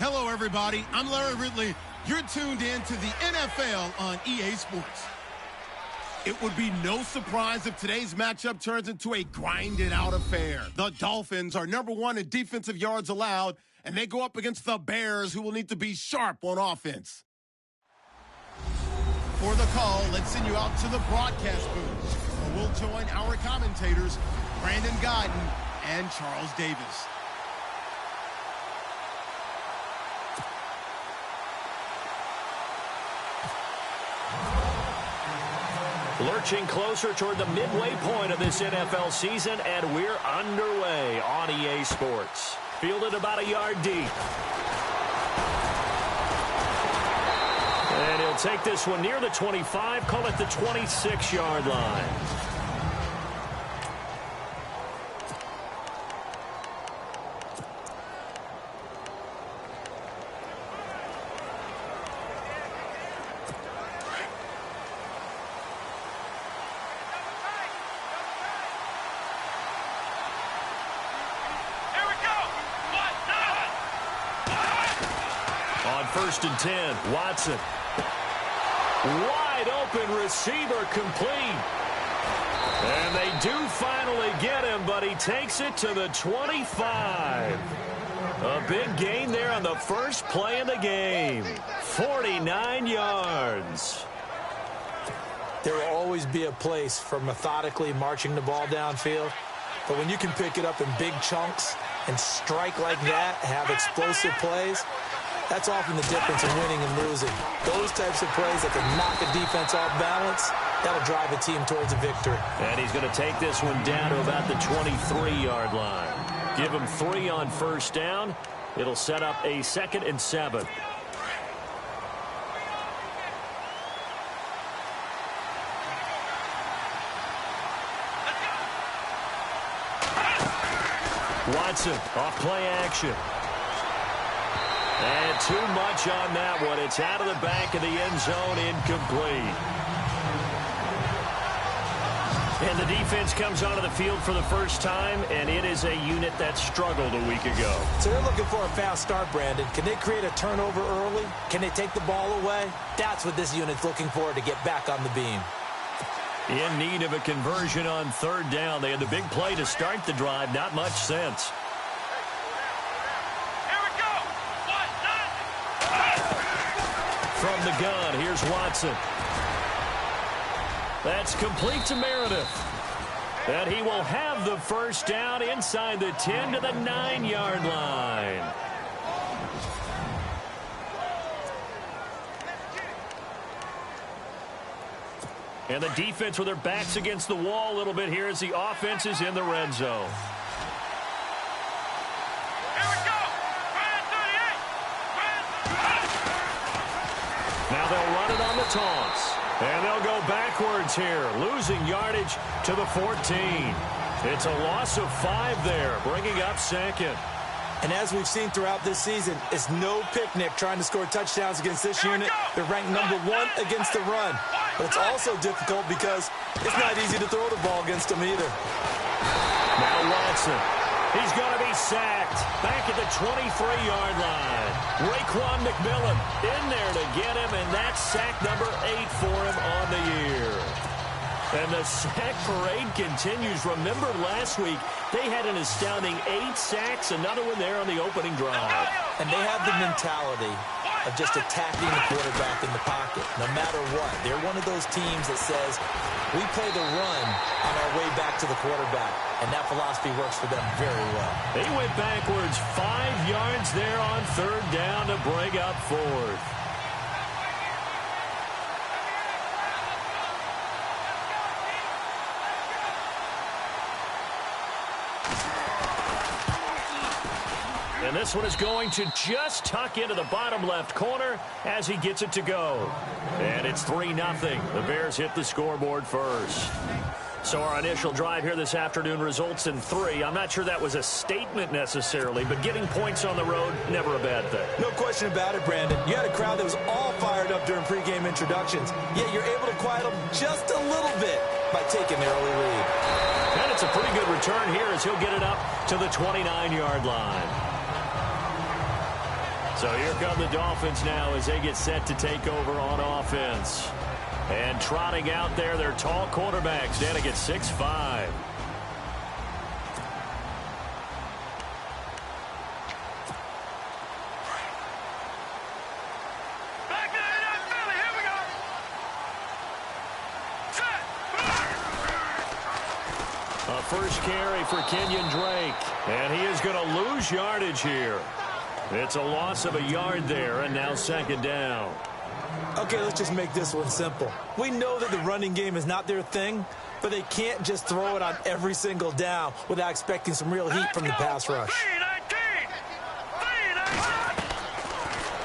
Hello, everybody. I'm Larry Ridley. You're tuned in to the NFL on EA Sports. It would be no surprise if today's matchup turns into a grinded-out affair. The Dolphins are #1 in defensive yards allowed, and they go up against the Bears, who will need to be sharp on offense. For the call, let's send you out to the broadcast booth, where we'll join our commentators, Brandon Godden and Charles Davis. Lurching closer toward the midway point of this NFL season, and we're underway on EA Sports. Fielded about a yard deep. And he'll take this one near the 25, call it the 26-yard line. First and 10, Watson. Wide open receiver complete. And they do finally get him, but he takes it to the 25. A big gain there on the first play of the game. 49 yards. There will always be a place for methodically marching the ball downfield. But when you can pick it up in big chunks and strike like that, have explosive plays, that's often the difference in winning and losing. Those types of plays that can knock a defense off balance, that'll drive a team towards a victory. And he's going to take this one down to about the 23-yard line. Give him 3 on first down. It'll set up a 2nd and 7. Watson off play action. And too much on that one. It's out of the back of the end zone, incomplete. And the defense comes onto the field for the first time, and it is a unit that struggled a week ago. So they're looking for a fast start, Brandon. Can they create a turnover early? Can they take the ball away? That's what this unit's looking for to get back on the beam. In need of a conversion on 3rd down. They had the big play to start the drive. Not much sense. From the gun, here's Watson. That's complete to Meredith. And he will have the first down inside the 10 to the 9-yard line. And the defense with their backs against the wall a little bit here as the offense is in the red zone. Now they'll run it on the toss. And they'll go backwards here, losing yardage to the 14. It's a loss of 5 there, bringing up 2nd. And as we've seen throughout this season, it's no picnic trying to score touchdowns against this unit. They're ranked #1 against the run. But it's also difficult because it's not easy to throw the ball against them either. Now Watson. He's going to be sacked back at the 23-yard line. Raekwon McMillan in there to get him, and that's sack number 8 for him on the year. And the sack parade continues. Remember last week, they had an astounding 8 sacks, another one there on the opening drive. And they have the mentality of just attacking the quarterback in the pocket, no matter what. They're one of those teams that says, we play the run on our way back to the quarterback, and that philosophy works for them very well. They went backwards 5 yards there on 3rd down to bring up 4th. And this one is going to just tuck into the bottom left corner as he gets it to go. And it's 3-0. The Bears hit the scoreboard first. So our initial drive here this afternoon results in 3. I'm not sure that was a statement necessarily, but getting points on the road, never a bad thing. No question about it, Brandon. You had a crowd that was all fired up during pregame introductions, yet you're able to quiet them just a little bit by taking the early lead. And it's a pretty good return here as he'll get it up to the 29-yard line. So here come the Dolphins now as they get set to take over on offense. And trotting out there, their tall quarterback standing at 6'5". A first carry for Kenyon Drake. And he is going to lose yardage here. It's a loss of a yard there, and now second down. Okay, let's just make this one simple. We know that the running game is not their thing, but they can't just throw it on every single down without expecting some real heat from the pass rush.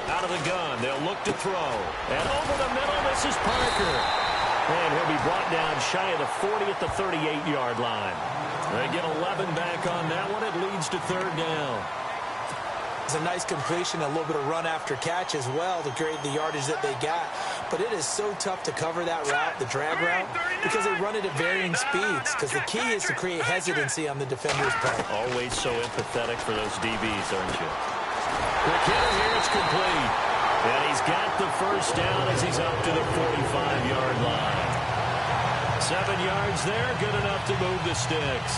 Out of the gun, they'll look to throw. And over the middle, this is Parker. And he'll be brought down shy of the 40 at the 38-yard line. They get 11 back on that one. It leads to third down. It's a nice completion, a little bit of run after catch as well to create the yardage that they got. But it is so tough to cover that route, the drag route, because they run it at varying speeds. Because the key is to create hesitancy on the defender's part. Always so empathetic for those DBs, aren't you? McKinnon here, it's complete. And he's got the first down as he's up to the 45-yard line. 7 yards there, good enough to move the sticks.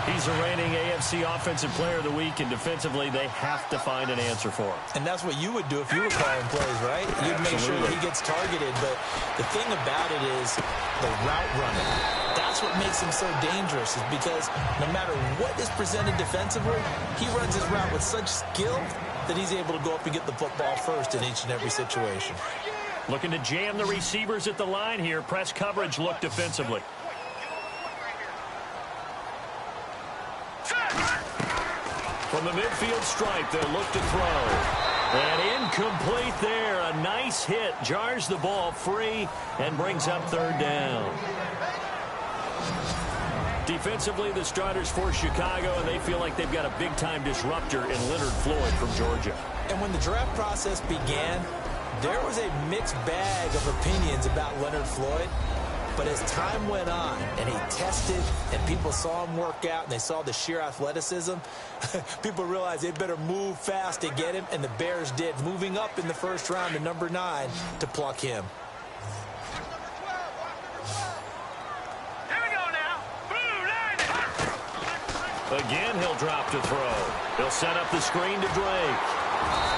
He's the reigning AFC Offensive Player of the Week, and defensively, they have to find an answer for him. And that's what you would do if you were calling plays, right? You'd make sure that he gets targeted. But the thing about it is the route running. That's what makes him so dangerous, is because no matter what is presented defensively, he runs his route with such skill that he's able to go up and get the football first in each and every situation. Looking to jam the receivers at the line here. Press coverage look defensively. From the midfield stripe, they'll look to throw. And incomplete there. A nice hit. Jars the ball free and brings up third down. Defensively, the starters for Chicago, and they feel like they've got a big-time disruptor in Leonard Floyd from Georgia. And when the draft process began, there was a mixed bag of opinions about Leonard Floyd. But as time went on and he tested and people saw him work out and they saw the sheer athleticism, people realized they better move fast to get him, and the Bears did, moving up in the first round to number 9 to pluck him. Here we go now. Again, he'll drop to throw. He'll set up the screen to Drake.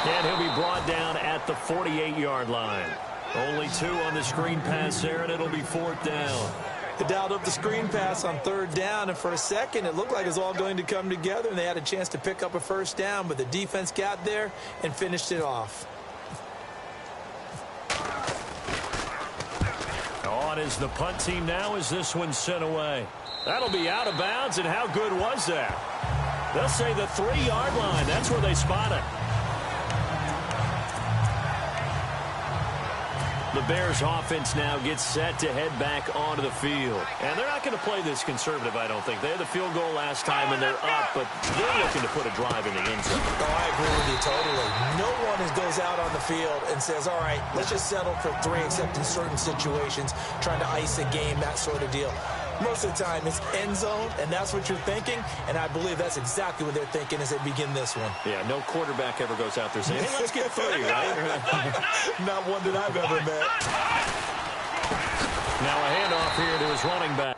And he'll be brought down at the 48-yard line. Only 2 on the screen pass there, and it'll be fourth down. They dialed up the screen pass on third down, and for a second it looked like it was all going to come together, and they had a chance to pick up a first down, but the defense got there and finished it off. On is the punt team now as this one's sent away. That'll be out of bounds, and how good was that? They'll say the 3-yard line. That's where they spot it. The Bears offense now gets set to head back onto the field. And they're not going to play this conservative, I don't think. They had the field goal last time, and they're up, but they're looking to put a drive in the end zone. Oh, I agree with you totally. No one goes out on the field and says, all right, let's just settle for 3, except in certain situations, trying to ice a game, that sort of deal. Most of the time, it's end zone, and that's what you're thinking, and I believe that's exactly what they're thinking as they begin this one. Yeah, no quarterback ever goes out there saying, hey, let's get 3, right? Not one that I've ever met. Now a handoff here to his running back.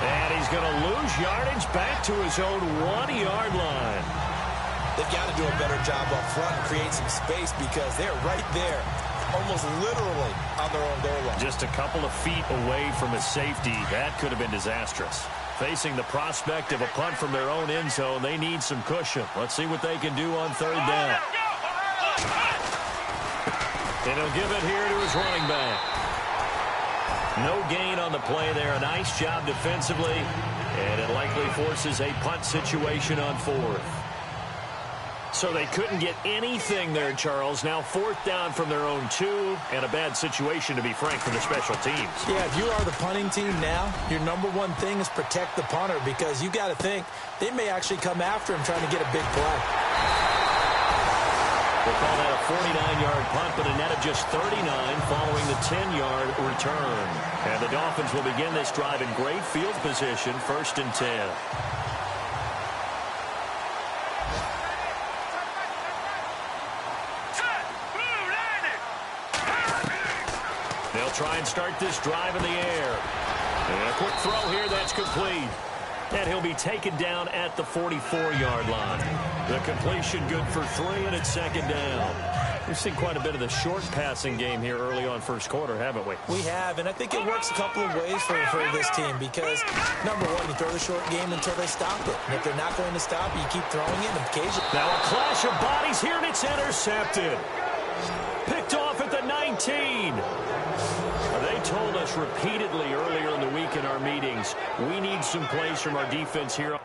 And he's going to lose yardage back to his own 1-yard line. They've got to do a better job up front and create some space because they're right there, almost literally on their own goal line. Just a couple of feet away from a safety. That could have been disastrous. Facing the prospect of a punt from their own end zone, they need some cushion. Let's see what they can do on third down. And he'll give it here to his running back. No gain on the play there. A nice job defensively. And it likely forces a punt situation on fourth. So they couldn't get anything there, Charles. Now fourth down from their own 2, and a bad situation, to be frank, for the special teams. Yeah, if you are the punting team now, your number one thing is protect the punter, because you got to think they may actually come after him trying to get a big play. We'll call that a 49-yard punt, but a net of just 39 following the 10-yard return. And the Dolphins will begin this drive in great field position, 1st and 10. They'll try and start this drive in the air. And a quick throw here that's complete. And he'll be taken down at the 44-yard line. The completion good for 3, and it's 2nd down. We've seen quite a bit of the short passing game here early on first quarter, haven't we? We have, and I think it works a couple of ways for this team because, number one, you throw the short game until they stop it. And if they're not going to stop it, you keep throwing it, and occasionally... Now a clash of bodies here, and it's intercepted. Picked off at the 19. They told us repeatedly earlier in the week in our meetings, we need some plays from our defense here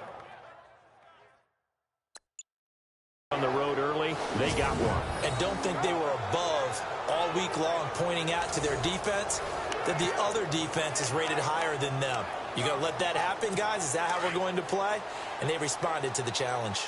on the road early. They got one. And don't think they were above all week long pointing out to their defense that the other defense is rated higher than them. You going to let that happen, guys? Is that how we're going to play? And they responded to the challenge.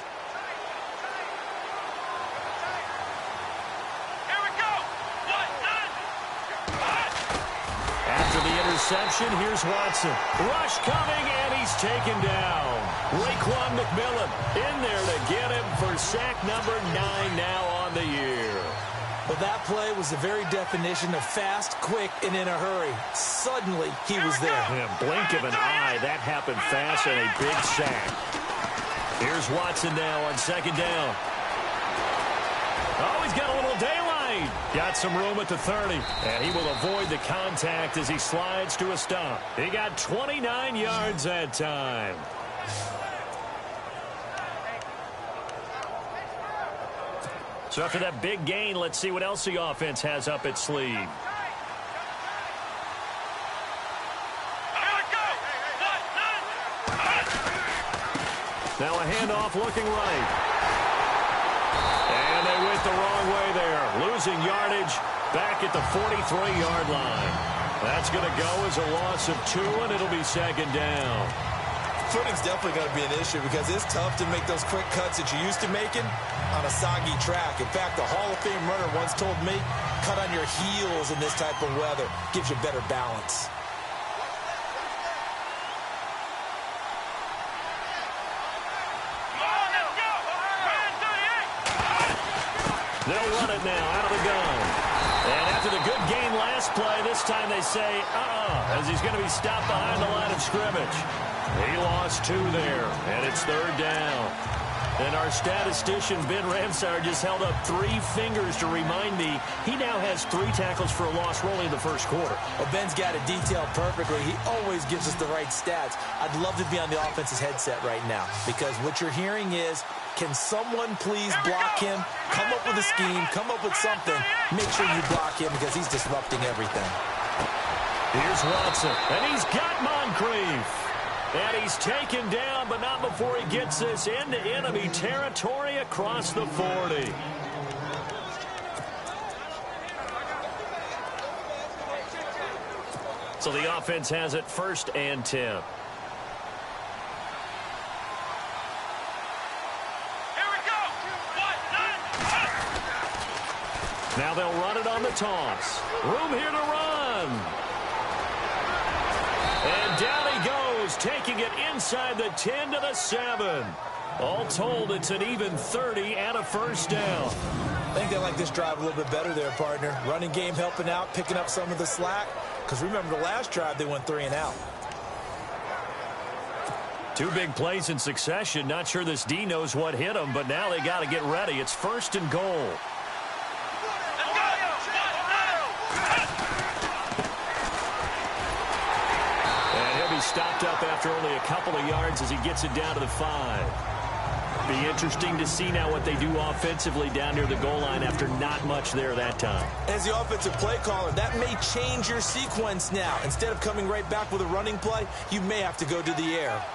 Interception. Here's Watson. Rush coming, and he's taken down. Raekwon McMillan in there to get him for sack number 9 now on the year. Well, that play was the very definition of fast, quick, and in a hurry. Suddenly, he was there. In a blink of an eye, that happened fast, and a big sack. Here's Watson now on 2nd down. Oh, he's got a little daylight. Got some room at the 30, and he will avoid the contact as he slides to a stop. He got 29 yards that time. So after that big gain, let's see what else the offense has up its sleeve. Now a handoff looking right. And they went the wrong way there. Losing yardage back at the 43-yard line. That's going to go as a loss of 2, and it'll be 2nd down. Footing's definitely going to be an issue because it's tough to make those quick cuts that you're used to making on a soggy track. In fact, the Hall of Fame runner once told me, cut on your heels in this type of weather. Gives you better balance. They'll run it now out of the gun. And after the good gain last play, this time they say, as he's going to be stopped behind the line of scrimmage. He lost 2 there, and it's 3rd down. And our statistician, Ben Ramsauer, just held up 3 fingers to remind me he now has 3 tackles for a loss rolling in the first quarter. Well, Ben's got it detailed perfectly. He always gives us the right stats. I'd love to be on the offense's headset right now because what you're hearing is, can someone please block him? Come up with a scheme. Come up with something. Make sure you block him because he's disrupting everything. Here's Watson, and he's got Moncrief. And he's taken down, but not before he gets this into enemy territory across the 40. So the offense has it 1st and 10. Now they'll run it on the toss. Room here to run. And down he goes, taking it inside the 10 to the 7. All told, it's an even 30 and a 1st down. I think they like this drive a little bit better there, partner. Running game helping out, picking up some of the slack. Because remember the last drive, they went 3 and out. 2 big plays in succession. Not sure this D knows what hit him, but now they got to get ready. It's 1st and goal. Stopped up after only a couple of yards as he gets it down to the 5. Be interesting to see now what they do offensively down near the goal line after not much there that time. As the offensive play caller, that may change your sequence now. Instead of coming right back with a running play, you may have to go to the air.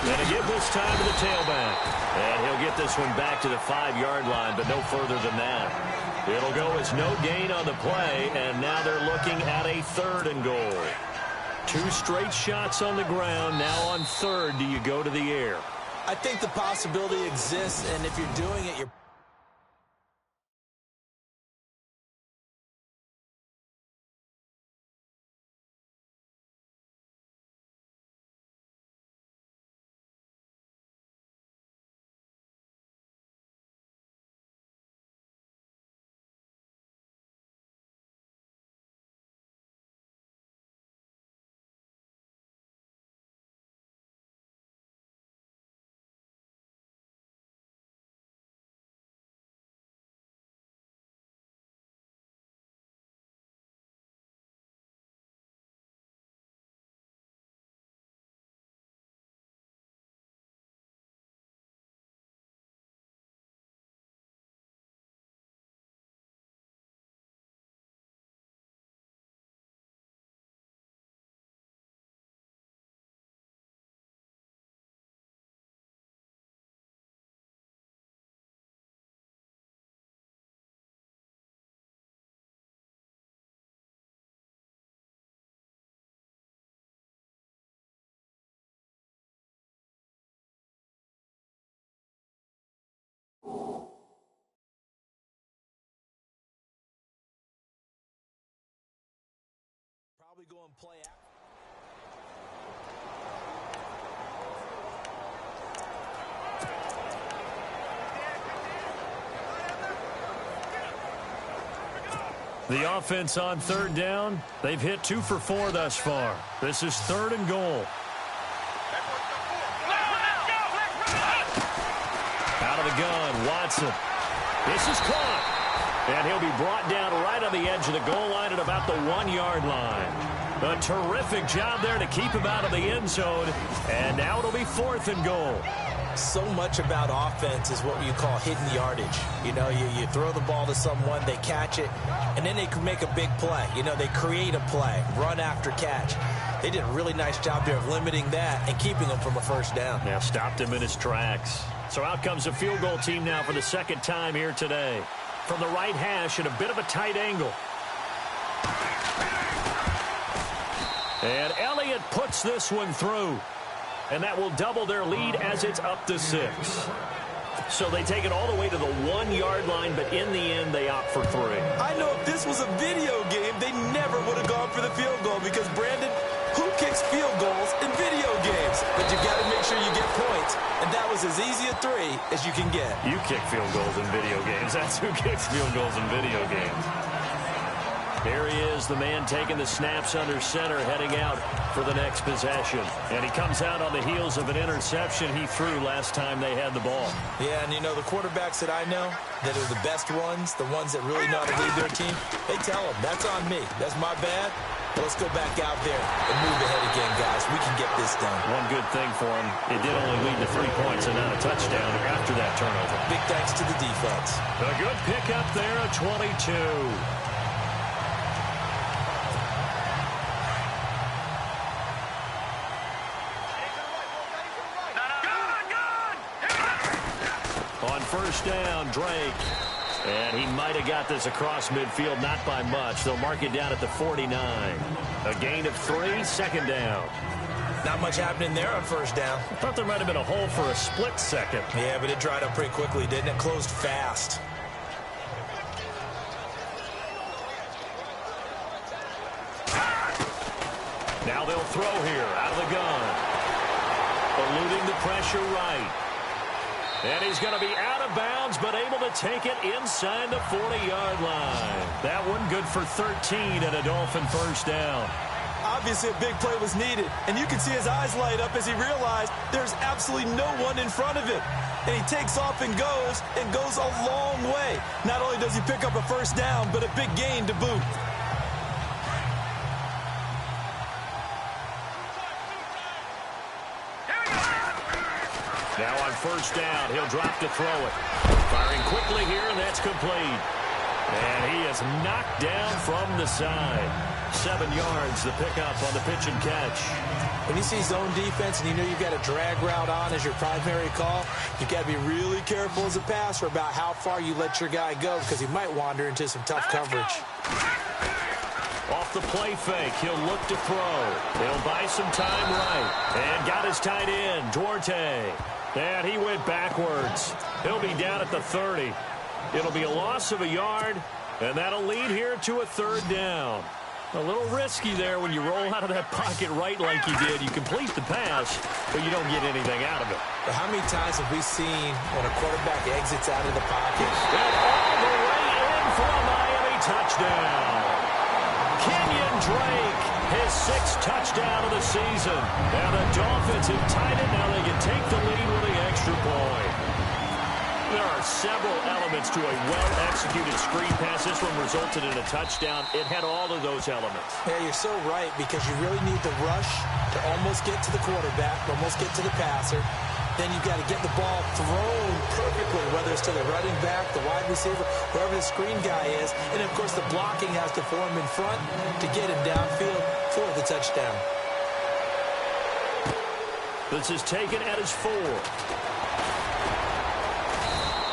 And a give this time to the tailback. And he'll get this one back to the 5-yard line, but no further than that. It'll go as no gain on the play, and now they're looking at a 3rd and goal. 2 straight shots on the ground. Now on 3rd, do you go to the air? I think the possibility exists, and if you're doing it, you're probably going to play out. The offense on third down, they've hit 2 for 4 thus far. This is 3rd and goal. Out of the gun, Watson. This is caught. And he'll be brought down right on the edge of the goal line at about the 1-yard line. A terrific job there to keep him out of the end zone. And now it'll be 4th and goal. So much about offense is what you call hidden yardage. You know, you throw the ball to someone, they catch it, and then they can make a big play. You know, they create a play, run after catch. They did a really nice job there of limiting that and keeping him from a first down. Now stopped him in his tracks. So out comes a field goal team now for the 2nd time here today. From the right hash at a bit of a tight angle. And Elliott puts this one through. And that will double their lead as it's up to 6. So they take it all the way to the 1-yard line, but in the end, they opt for 3. I know if this was a video game, they never would have gone for the field goal because, Brandon, who kicks field goals in video games? But you've got to make sure you get points, and that was as easy a 3 as you can get. You kick field goals in video games. That's who kicks field goals in video games. Here he is, the man taking the snaps under center, heading out for the next possession. And he comes out on the heels of an interception he threw last time they had the ball. Yeah, and you know, the quarterbacks that I know that are the best ones, the ones that really know how to lead their team, they tell them, that's on me. That's my bad. But let's go back out there and move ahead again, guys. We can get this done. One good thing for him, it did only lead to 3 points and not a touchdown after that turnover. Big thanks to the defense. A good pickup there, a 22. On first down, Drake. And he might have got this across midfield, not by much. They'll mark it down at the 49. A gain of 3, 2nd down. Not much happening there on first down. I thought there might have been a hole for a split second. Yeah, but it dried up pretty quickly, didn't it? Closed fast. Now they'll throw here out of the gun. Eluding the pressure right. And he's going to be out of bounds, but able to take it inside the 40-yard line. That one good for 13 and a Dolphin first down. Obviously, a big play was needed, and you can see his eyes light up as he realized there's absolutely no one in front of him. And he takes off and goes a long way. Not only does he pick up a first down, but a big gain to boot. Now on first down, he'll drop to throw it. Firing quickly here, and that's complete. And he is knocked down from the side. 7 yards, the pickup on the pitch and catch. When you see zone defense and you know you've got a drag route on as your primary call, you've got to be really careful as a passer about how far you let your guy go because he might wander into some tough coverage. Off the play fake, he'll look to throw. He'll buy some time right. And got his tight end, Duarte. And he went backwards. He'll be down at the 30. It'll be a loss of a yard, and that'll lead here to a third down. A little risky there when you roll out of that pocket right like you did. You complete the pass, but you don't get anything out of it. But how many times have we seen when a quarterback exits out of the pocket? And all the way in for a Miami touchdown. Kenyon Drake, his 6th touchdown of the season. And the Dolphins have tied it. Now they can take the lead with the extra point. There are several elements to a well-executed screen pass. This one resulted in a touchdown. It had all of those elements. Yeah, you're so right, because you really need the rush to almost get to the quarterback, almost get to the passer. Then you've got to get the ball thrown perfectly, whether it's to the running back, the wide receiver, wherever the screen guy is. And, of course, the blocking has to form in front to get him downfield for the touchdown. This is taken at his 4.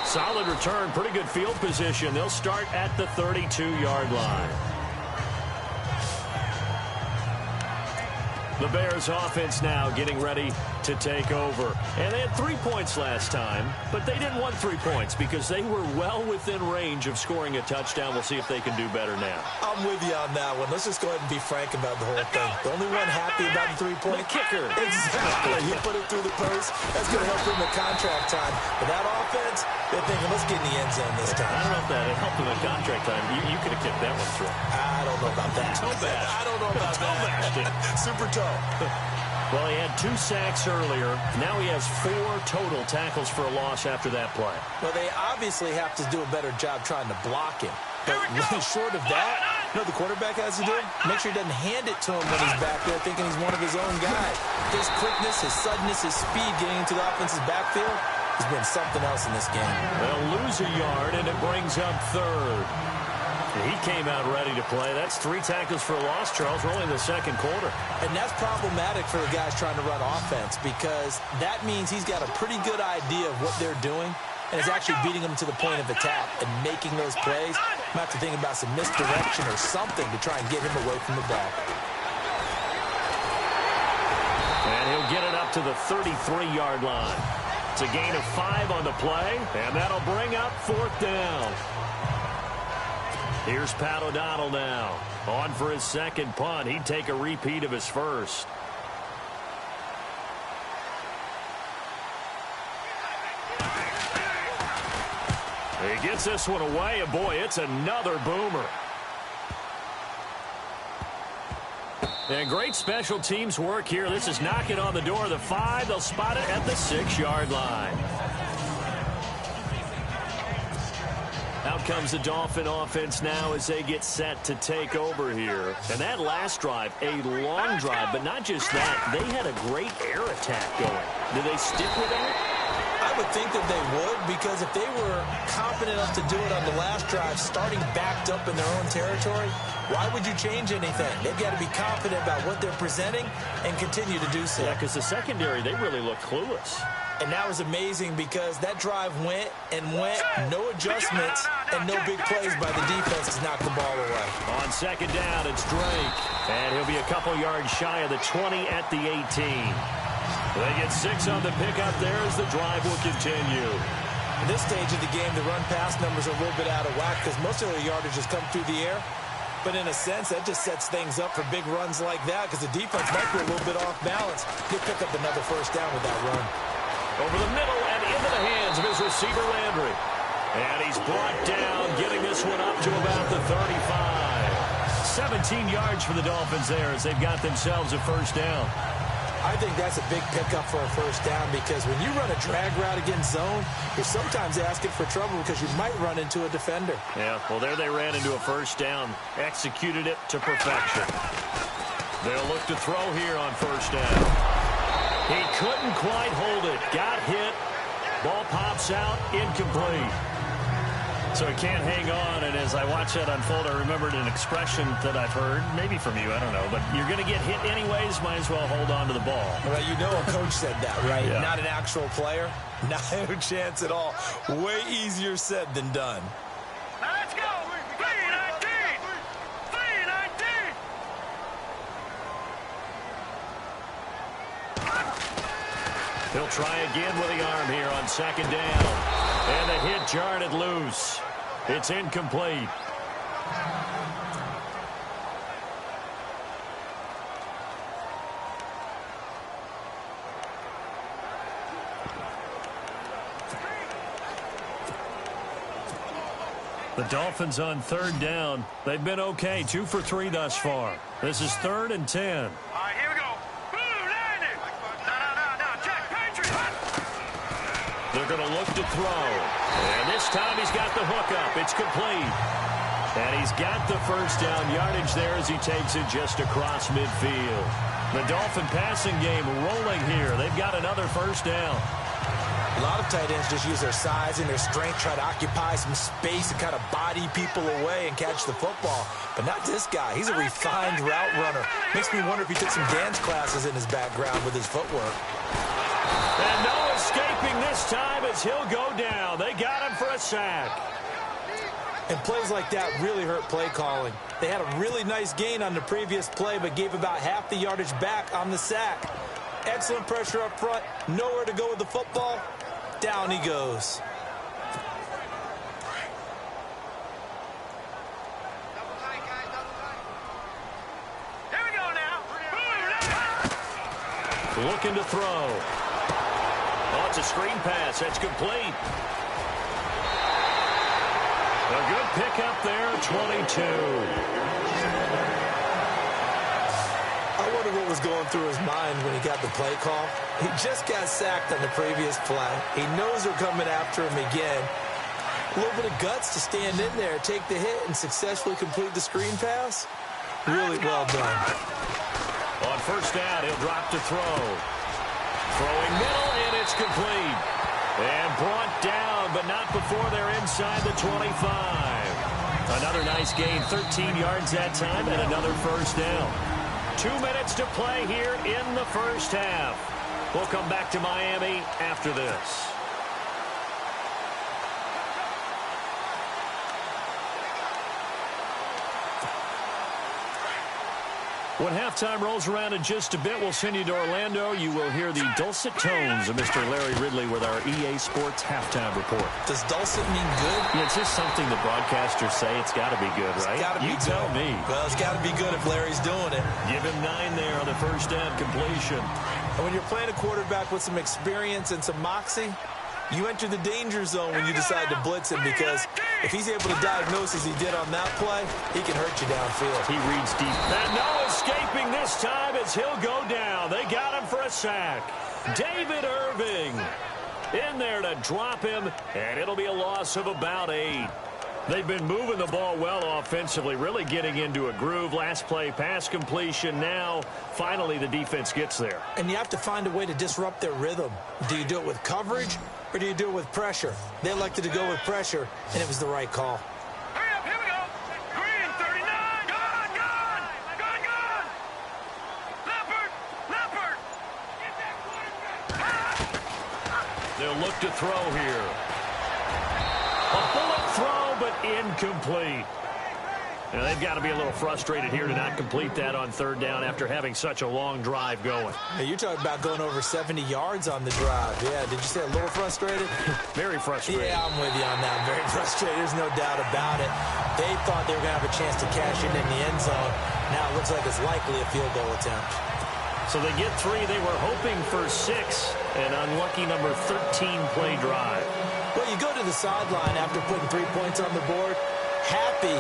Solid return, pretty good field position. They'll start at the 32-yard line. The Bears offense now getting ready to take over. And they had 3 points last time, but they didn't want 3 points because they were well within range of scoring a touchdown. We'll see if they can do better now. I'm with you on that one. Let's just go ahead and be frank about the whole thing. The only one happy about the 3-point kicker. Exactly. He put it through the post. That's going to help him in contract time. But that offense, they're thinking, let's get in the end zone this time. I don't know if that helped him in contract time. You could have kicked that one through. I don't know about that. I don't know about that. Super toe. Well, he had 2 sacks earlier. Now he has 4 total tackles for a loss after that play. Well, they obviously have to do a better job trying to block him. But really short of that, you know what the quarterback has to do? Make sure he doesn't hand it to him when he's back there thinking he's one of his own guys. His quickness, his suddenness, his speed getting into the offensive backfield has been something else in this game. They'll lose a yard, and it brings up 3rd. He came out ready to play. That's 3 tackles for a loss, Charles. We're only in the 2nd quarter. And that's problematic for the guys trying to run offense, because that means he's got a pretty good idea of what they're doing and is actually beating them to the point of attack and making those plays. Might have to think about some misdirection or something to try and get him away from the ball. And he'll get it up to the 33-yard line. It's a gain of 5 on the play, and that'll bring up 4th down. Here's Pat O'Donnell now. On for his 2nd punt. He'd take a repeat of his 1st. He gets this one away, and boy, it's another boomer. And great special teams work here. This is knocking on the door of the 5. They'll spot it at the 6-yard line. Out comes the Dolphin offense now as they get set to take over here. And that last drive, a long drive, but not just that. They had a great air attack going. Do they stick with that? I would think that they would, because if they were confident enough to do it on the last drive, starting backed up in their own territory, why would you change anything? They've got to be confident about what they're presenting and continue to do so. Yeah, because the secondary, they really look clueless. And that was amazing, because that drive went and went, no adjustments, and no big plays by the defense to knock the ball away. On 2nd down, it's Drake. And he'll be a couple yards shy of the 20 at the 18. They get 6 on the pickup there as the drive will continue. At this stage of the game, the run-pass numbers are a little bit out of whack because most of their yardage has come through the air. But in a sense, that just sets things up for big runs like that, because the defense might be a little bit off balance. He'll pick up another 1st down with that run. Over the middle and into the hands of his receiver, Landry. And he's brought down, getting this one up to about the 35. 17 yards for the Dolphins there as they've got themselves a 1st down. I think that's a big pickup for a 1st down, because when you run a drag route against zone, you're sometimes asking for trouble because you might run into a defender. Yeah, well, there they ran into a 1st down, executed it to perfection. They'll look to throw here on 1st down. He couldn't quite hold it, got hit, ball pops out, incomplete. So he can't hang on, and as I watch that unfold, I remembered an expression that I've heard, maybe from you, I don't know, but you're going to get hit anyways, might as well hold on to the ball. Well, you know a coach said that, right? Yeah. Not an actual player. No chance at all. Way easier said than done. Now let's go. 3-19. 3-19. He'll try again with the arm here on second down. And the hit jarred it loose. It's incomplete. The Dolphins on third down. They've been okay, 2 for 3 thus far. This is 3rd and 10. All right, here we go. Boom, landed. No, check, Patriots. They're going to look to throw. And this time he's got the hook up. It's complete. And he's got the first down yardage there as he takes it just across midfield. The Dolphin passing game rolling here. They've got another first down. A lot of tight ends just use their size and their strength, try to occupy some space and kind of body people away and catch the football. But not this guy. He's a refined route runner. Makes me wonder if he took some dance classes in his background with his footwork. And no escaping this time as he'll go down. They got him for a sack. And plays like that really hurt play calling. They had a really nice gain on the previous play, but gave about half the yardage back on the sack. Excellent pressure up front. Nowhere to go with the football. Down he goes. Here we go now. Looking to throw. Oh, it's a screen pass. That's complete. A good pickup there, 22. I wonder what was going through his mind when he got the play call. He just got sacked on the previous play. He knows they're coming after him again. A little bit of guts to stand in there, take the hit, and successfully complete the screen pass. Really well done. On first down, he'll drop to throw. Throwing middle, and it's complete. And brought down, but not before they're inside the 25. Another nice gain, 13 yards that time, and another first down. 2 minutes to play here in the first half. We'll come back to Miami after this. When halftime rolls around in just a bit, we'll send you to Orlando. You will hear the dulcet tones of Mr. Larry Ridley with our EA Sports halftime report. Does dulcet mean good? Yeah, it's just something the broadcasters say. It's got to be good, right? It's got to be you good. Tell me. Well, it's got to be good if Larry's doing it. Give him 9 there on the first down completion. And when you're playing a quarterback with some experience and some moxie, you enter the danger zone when you decide to blitz him, because if he's able to diagnose as he did on that play, he can hurt you downfield. He reads deep. And no escaping this time as he'll go down. They got him for a sack. David Irving in there to drop him, and it'll be a loss of about 8. They've been moving the ball well offensively, really getting into a groove. Last play, pass completion. Now, finally, the defense gets there. And you have to find a way to disrupt their rhythm. Do you do it with coverage, or do you do it with pressure? They elected to go with pressure, and it was the right call. Hurry up, here we go. Green, 39. Gone. Leopard. They'll look to throw here. A bullet throw, but incomplete. Now, they've got to be a little frustrated here to not complete that on third down after having such a long drive going. Now, you're talking about going over 70 yards on the drive. Yeah, did you say a little frustrated? Very frustrated. Yeah, I'm with you on that. Very frustrated. There's no doubt about it. They thought they were going to have a chance to cash in the end zone. Now it looks like it's likely a field goal attempt. So they get 3. They were hoping for 6. An unlucky number 13 play drive. Well, you go to the sideline after putting 3 points on the board, happy,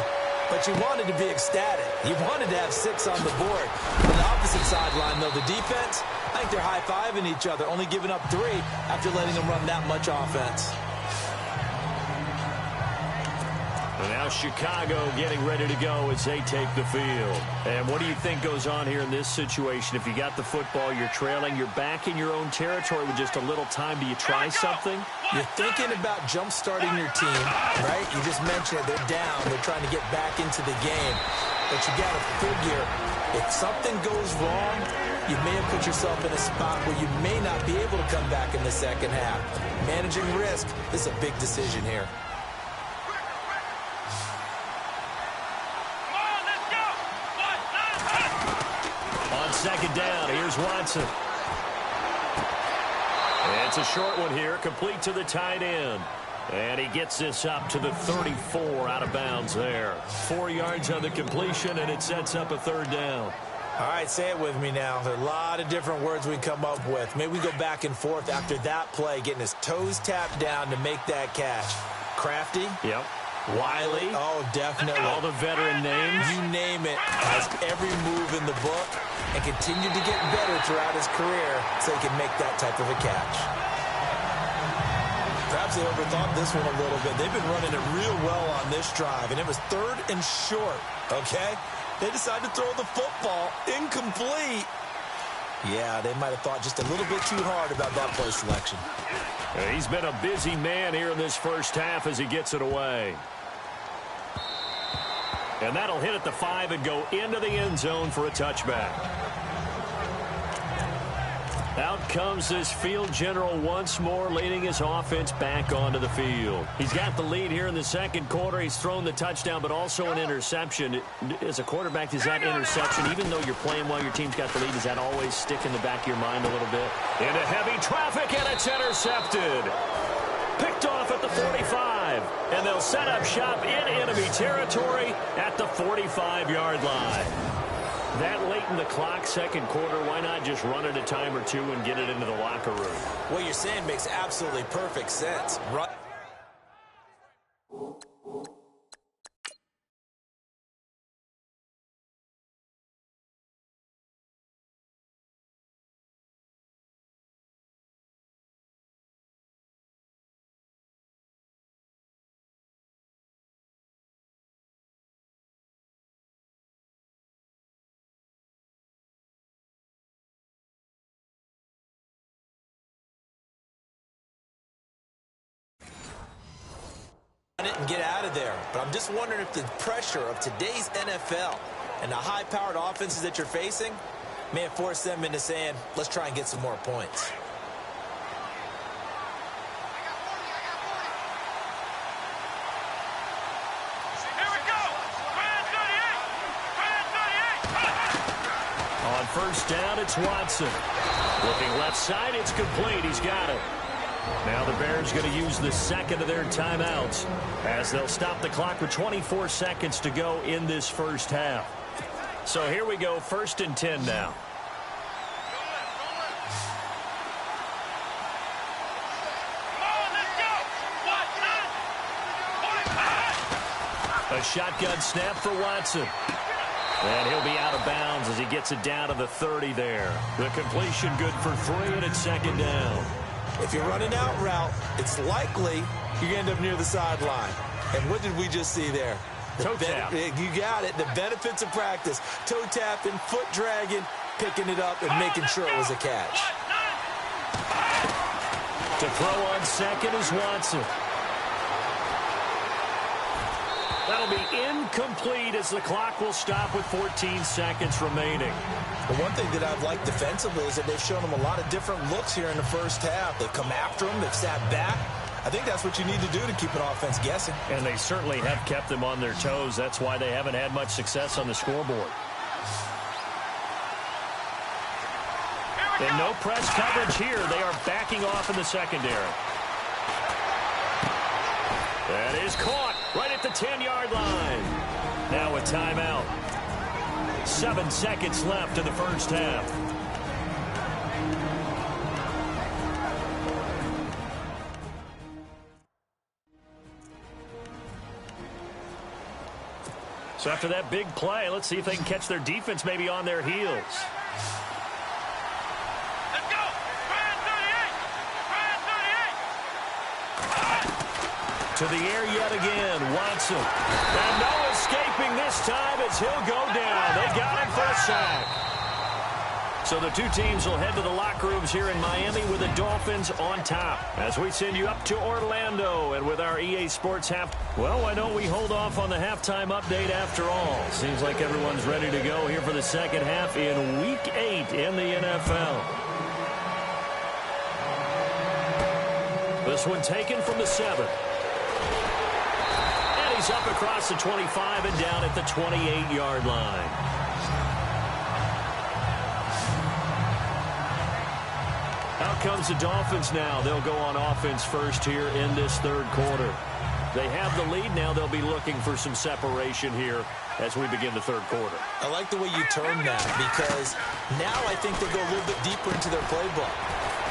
but you wanted to be ecstatic. You wanted to have 6 on the board. On the opposite sideline, though, the defense, I think they're high-fiving each other, only giving up 3 after letting them run that much offense. And now Chicago getting ready to go as they take the field. And what do you think goes on here in this situation? If you got the football, you're trailing, you're back in your own territory with just a little time. Do you try something? You're thinking about jump-starting your team, right? You just mentioned it. They're down. They're trying to get back into the game. But you got to figure, if something goes wrong, you may have put yourself in a spot where you may not be able to come back in the second half. Managing risk is a big decision here. On second down, here's Watson. It's a short one here, complete to the tight end. And he gets this up to the 34 out of bounds there. 4 yards on the completion, and it sets up a third down. All right, say it with me now. There are a lot of different words we come up with. Maybe we go back and forth after that play, getting his toes tapped down to make that catch. Crafty? Yep. Wiley? Oh, definitely. All the veteran names. You name it. Has every move in the book and continued to get better throughout his career so he can make that type of a catch. Perhaps they overthought this one a little bit. They've been running it real well on this drive, and it was 3rd and short, okay? They decided to throw the football incomplete. Yeah, they might have thought just a little bit too hard about that play selection. He's been a busy man here in this first half as he gets it away. And that'll hit at the 5 and go into the end zone for a touchback. Out comes this field general once more, leading his offense back onto the field. He's got the lead here in the second quarter. He's thrown the touchdown, but also an interception. As a quarterback, does that interception, even though you're playing while your team's got the lead, does that always stick in the back of your mind a little bit? Into heavy traffic, and it's intercepted. Picked off at the 45, and they'll set up shop in enemy territory at the 45-yard line. That late in the clock, second quarter, why not just run it a time or two and get it into the locker room? What you're saying makes absolutely perfect sense. And get out of there. But I'm just wondering if the pressure of today's NFL and the high-powered offenses that you're facing may have forced them into saying, let's try and get some more points. Here we go. Grand 38. On first down, it's Watson. Looking left side, it's complete. He's got it. Now the Bears going to use the second of their timeouts as they'll stop the clock with 24 seconds to go in this first half. So here we go, 1st and 10 now. A shotgun snap for Watson. And he'll be out of bounds as he gets it down to the 30 there. The completion good for 3, and it's 2nd down. If you're running out route, it's likely you end up near the sideline. And what did we just see there? Toe tap. You got it. The benefits of practice. Toe tapping, foot dragging, picking it up, and making sure it was a catch. To throw on second is Watson. That'll be incomplete as the clock will stop with 14 seconds remaining. But one thing that I've liked defensively is that they've shown them a lot of different looks here in the first half. They've come after them. They've sat back. I think that's what you need to do to keep an offense guessing. And they certainly have kept them on their toes. That's why they haven't had much success on the scoreboard. And no press coverage here. They are backing off in the secondary. That is caught right at the 10-yard line. Now a timeout. 7 seconds left in the first half. So after that big play, let's see if they can catch their defense maybe on their heels. Let's go. Grand 38. To the air yet again, Watson. And no escaping this time as he'll go down. They got him for a sack. So the two teams will head to the locker rooms here in Miami with the Dolphins on top. As we send you up to Orlando and with our EA Sports half. Well, why don't we hold off on the halftime update after all? Seems like everyone's ready to go here for the second half in Week 8 in the NFL. This one taken from the 7. And he's up across the 25 and down at the 28-yard line. Out Out comes the Dolphins now. They'll go on offense first here in this third quarter. They have the lead now. They'll be looking for some separation here as we begin the third quarter. I like the way you term that because now I think they go a little bit deeper into their playbook.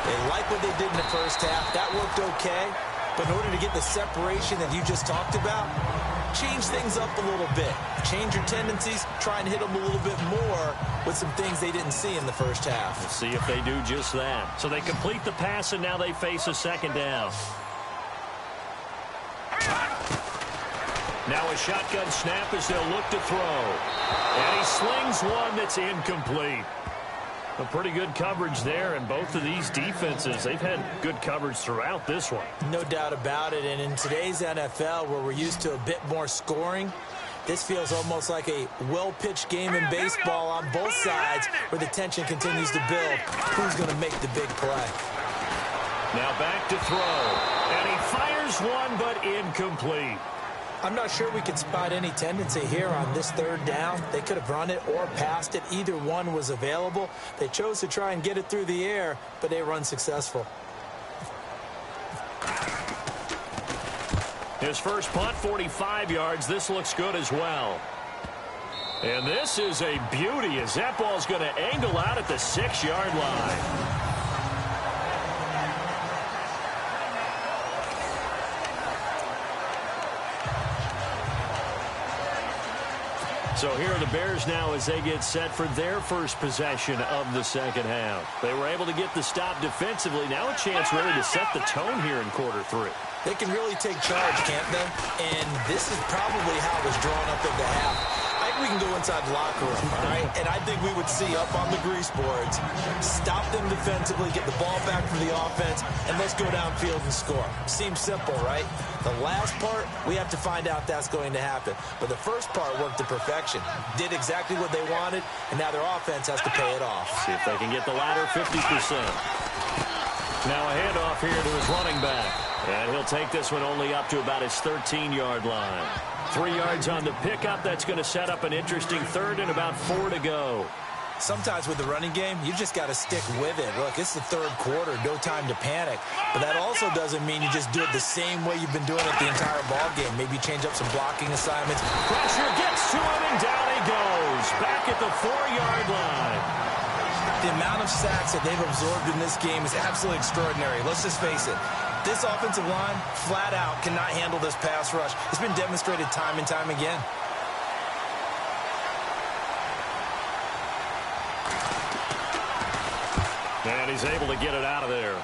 They like what they did in the first half. That worked okay. But in order to get the separation that you just talked about, change things up a little bit. Change your tendencies. Try and hit them a little bit more with some things they didn't see in the first half. We'll see if they do just that. So they complete the pass, and now they face a second down. Now a shotgun snap as they'll look to throw. And he slings one that's incomplete. A pretty good coverage there, and both of these defenses, they've had good coverage throughout this one. No doubt about it, and in today's NFL where we're used to a bit more scoring, this feels almost like a well-pitched game in baseball on both sides where the tension continues to build. Who's going to make the big play? Now back to throw, and he fires one but incomplete. I'm not sure we could spot any tendency here on this third down. They could have run it or passed it. Either one was available. They chose to try and get it through the air, but they were unsuccessful. His first punt, 45 yards. This looks good as well. And this is a beauty as that ball's going to angle out at the 6-yard line. So here are the Bears now as they get set for their first possession of the second half. They were able to get the stop defensively. Now a chance really to set the tone here in quarter three. They can really take charge, can't they? And this is probably how it was drawn up at the half. I think we can go inside the locker room, all right? And I think we would see up on the grease boards, stop them defensively, get the ball back for the offense, and let's go downfield and score. Seems simple, right? The last part, we have to find out that's going to happen. But the first part worked to perfection. Did exactly what they wanted, and now their offense has to pay it off. See if they can get the latter 50%. Now a handoff here to his running back. And he'll take this one only up to about his 13-yard line. 3 yards on the pickup. That's going to set up an interesting third and about 4 to go. Sometimes with the running game, you just got to stick with it. Look, it's the third quarter, no time to panic. But that also doesn't mean you just do it the same way you've been doing it the entire ball game. Maybe change up some blocking assignments. Pressure gets to him, and down he goes. Back at the 4-yard line. The amount of sacks that they've absorbed in this game is absolutely extraordinary. Let's just face it. This offensive line, flat out, cannot handle this pass rush. It's been demonstrated time and time again. And he's able to get it out of there.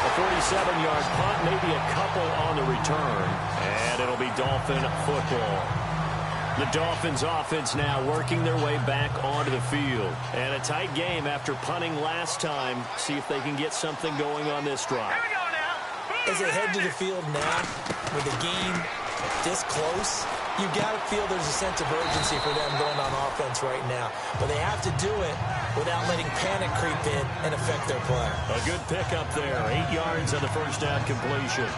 A 47-yard punt, maybe a couple on the return. And it'll be Dolphin football. The Dolphins offense now working their way back onto the field. And a tight game after punting last time. See if they can get something going on this drive. As they head to the field now, with the game this close, you got to feel there's a sense of urgency for them going on offense right now. But they have to do it without letting panic creep in and affect their play. A good pickup there. 8 yards on the first down completion.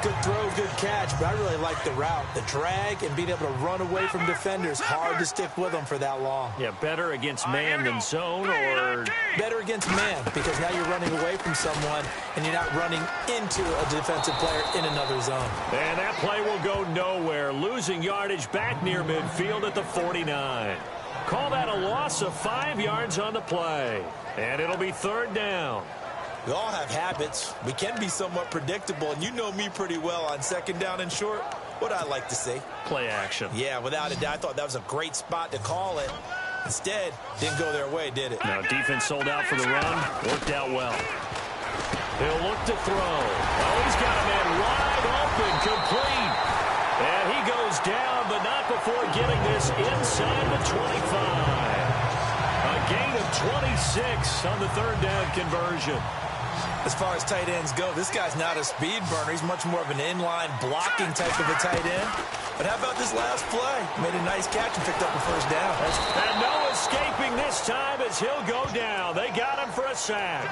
Good throw, good catch, but I really like the route. The drag and being able to run away from defenders, hard to stick with them for that long. Yeah, better against man than zone, or better against man, because now you're running away from someone and you're not running into a defensive player in another zone. And that play will go nowhere. Losing yardage back near midfield at the 49. Call that a loss of 5 yards on the play. And it'll be third down. We all have habits. We can be somewhat predictable, and you know me pretty well on second down and short. What I like to see. Play action. Yeah, without a doubt, I thought that was a great spot to call it. Instead, didn't go their way, did it? Now defense sold out for the run. Worked out well. He'll look to throw. Oh, he's got a man wide open, complete. And he goes down, but not before getting this inside the 25. A gain of 26 on the third down conversion. As far as tight ends go, this guy's not a speed burner. He's much more of an inline blocking type of a tight end. But how about this last play? Made a nice catch and picked up the first down. And no escaping this time as he'll go down. They got him for a sack.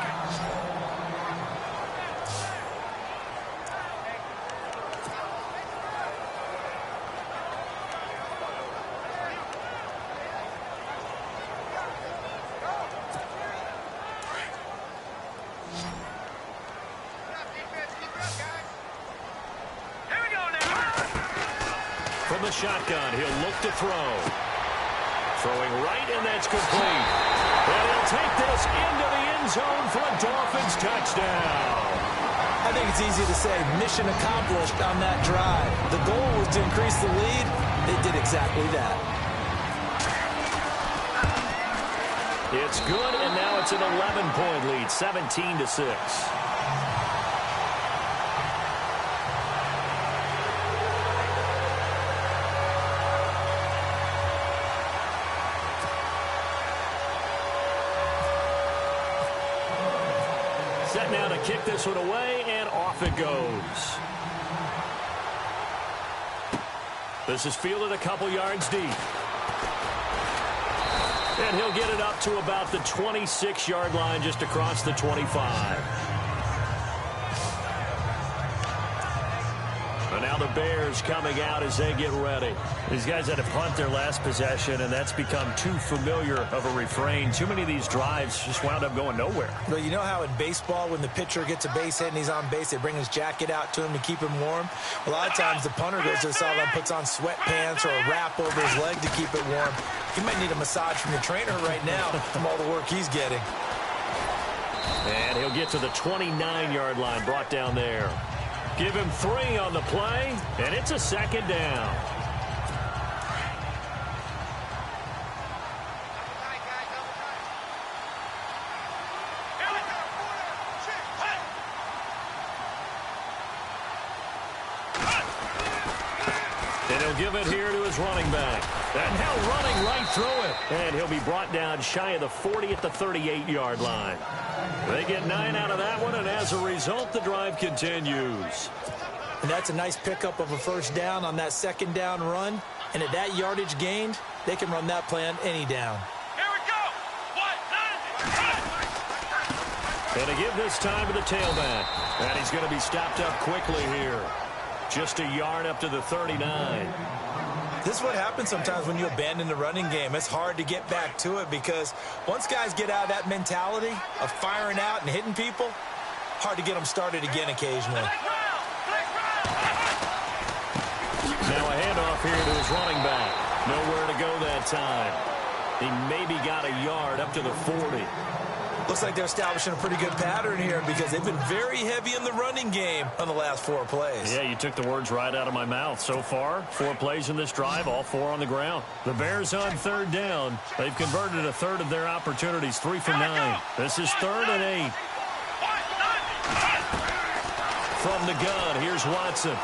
from the shotgun. He'll look to throw. Throwing right, and that's complete. And he'll take this into the end zone for a Dolphins touchdown. I think it's easy to say mission accomplished on that drive. The goal was to increase the lead. They did exactly that. It's good, and now it's an 11-point lead, 17-6. Set now to kick this one away, and off it goes. This is fielded a couple yards deep. And he'll get it up to about the 26-yard line, just across the 25. And now the Bears coming out as they get ready. These guys had to punt their last possession, and that's become too familiar of a refrain. Too many of these drives just wound up going nowhere. But you know how in baseball, when the pitcher gets a base hit and he's on base, they bring his jacket out to him to keep him warm? A lot of times the punter goes to the sideline, puts on sweatpants or a wrap over his leg to keep it warm. He might need a massage from the trainer right now from all the work he's getting. And he'll get to the 29-yard line, brought down there. Give him 3 on the play, and it's a second down. And he'll give it here to his running back. And now running right through it. And he'll be brought down shy of the 40 at the 38-yard line. They get 9 out of that one, and as a result, the drive continues. And that's a nice pickup of a first down on that second down run. And at that yardage gained, they can run that play on any down. Here we go. 1, 9, And to give this time to the tailback. And he's going to be stopped up quickly here. Just a yard up to the 39. This is what happens sometimes when you abandon the running game. It's hard to get back to it because once guys get out of that mentality of firing out and hitting people, hard to get them started again occasionally. Now a handoff here to his running back. Nowhere to go that time. He maybe got a yard up to the 40. Looks like they're establishing a pretty good pattern here because they've been very heavy in the running game on the last 4 plays. Yeah, you took the words right out of my mouth. So far, 4 plays in this drive, all 4 on the ground. The Bears on third down. They've converted a third of their opportunities, 3 for 9. This is 3rd and 8. From the gun, here's Watson.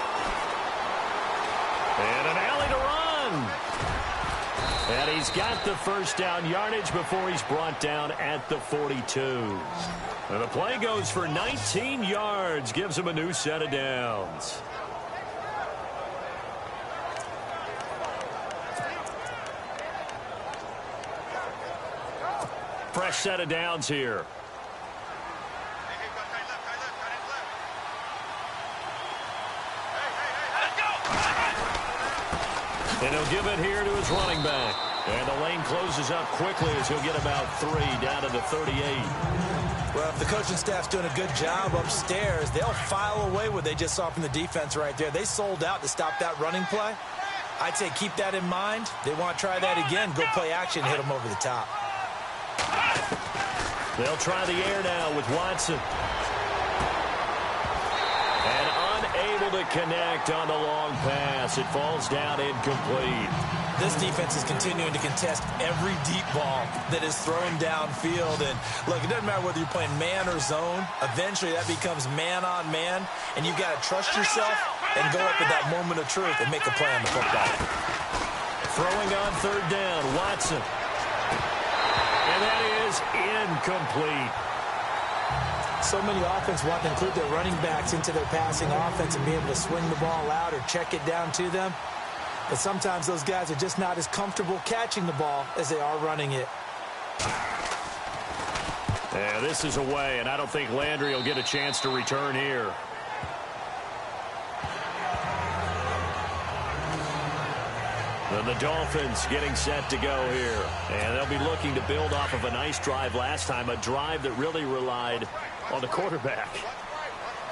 And an alley to run. And he's got the first down yardage before he's brought down at the 42. And the play goes for 19 yards, gives him a new set of downs. Fresh set of downs here. And he'll give it here to his running back. And the lane closes up quickly as he'll get about 3 down to the 38. Well, if the coaching staff's doing a good job upstairs, they'll file away what they just saw from the defense right there. They sold out to stop that running play. I'd say keep that in mind. They want to try that again. Go play action, hit them over the top. They'll try the air now with Watson. And unable to connect on the long pass. It falls down incomplete. This defense is continuing to contest every deep ball that is thrown downfield. And, look, it doesn't matter whether you're playing man or zone. Eventually, that becomes man-on-man. And you've got to trust yourself and go up at that moment of truth and make a play on the football. Throwing on third down, Watson. And that is incomplete. So many offenses want to include their running backs into their passing offense and be able to swing the ball out or check it down to them. But sometimes those guys are just not as comfortable catching the ball as they are running it. Yeah, this is away, and I don't think Landry will get a chance to return here. And the Dolphins getting set to go here. And they'll be looking to build off of a nice drive last time, a drive that really relied on the quarterback.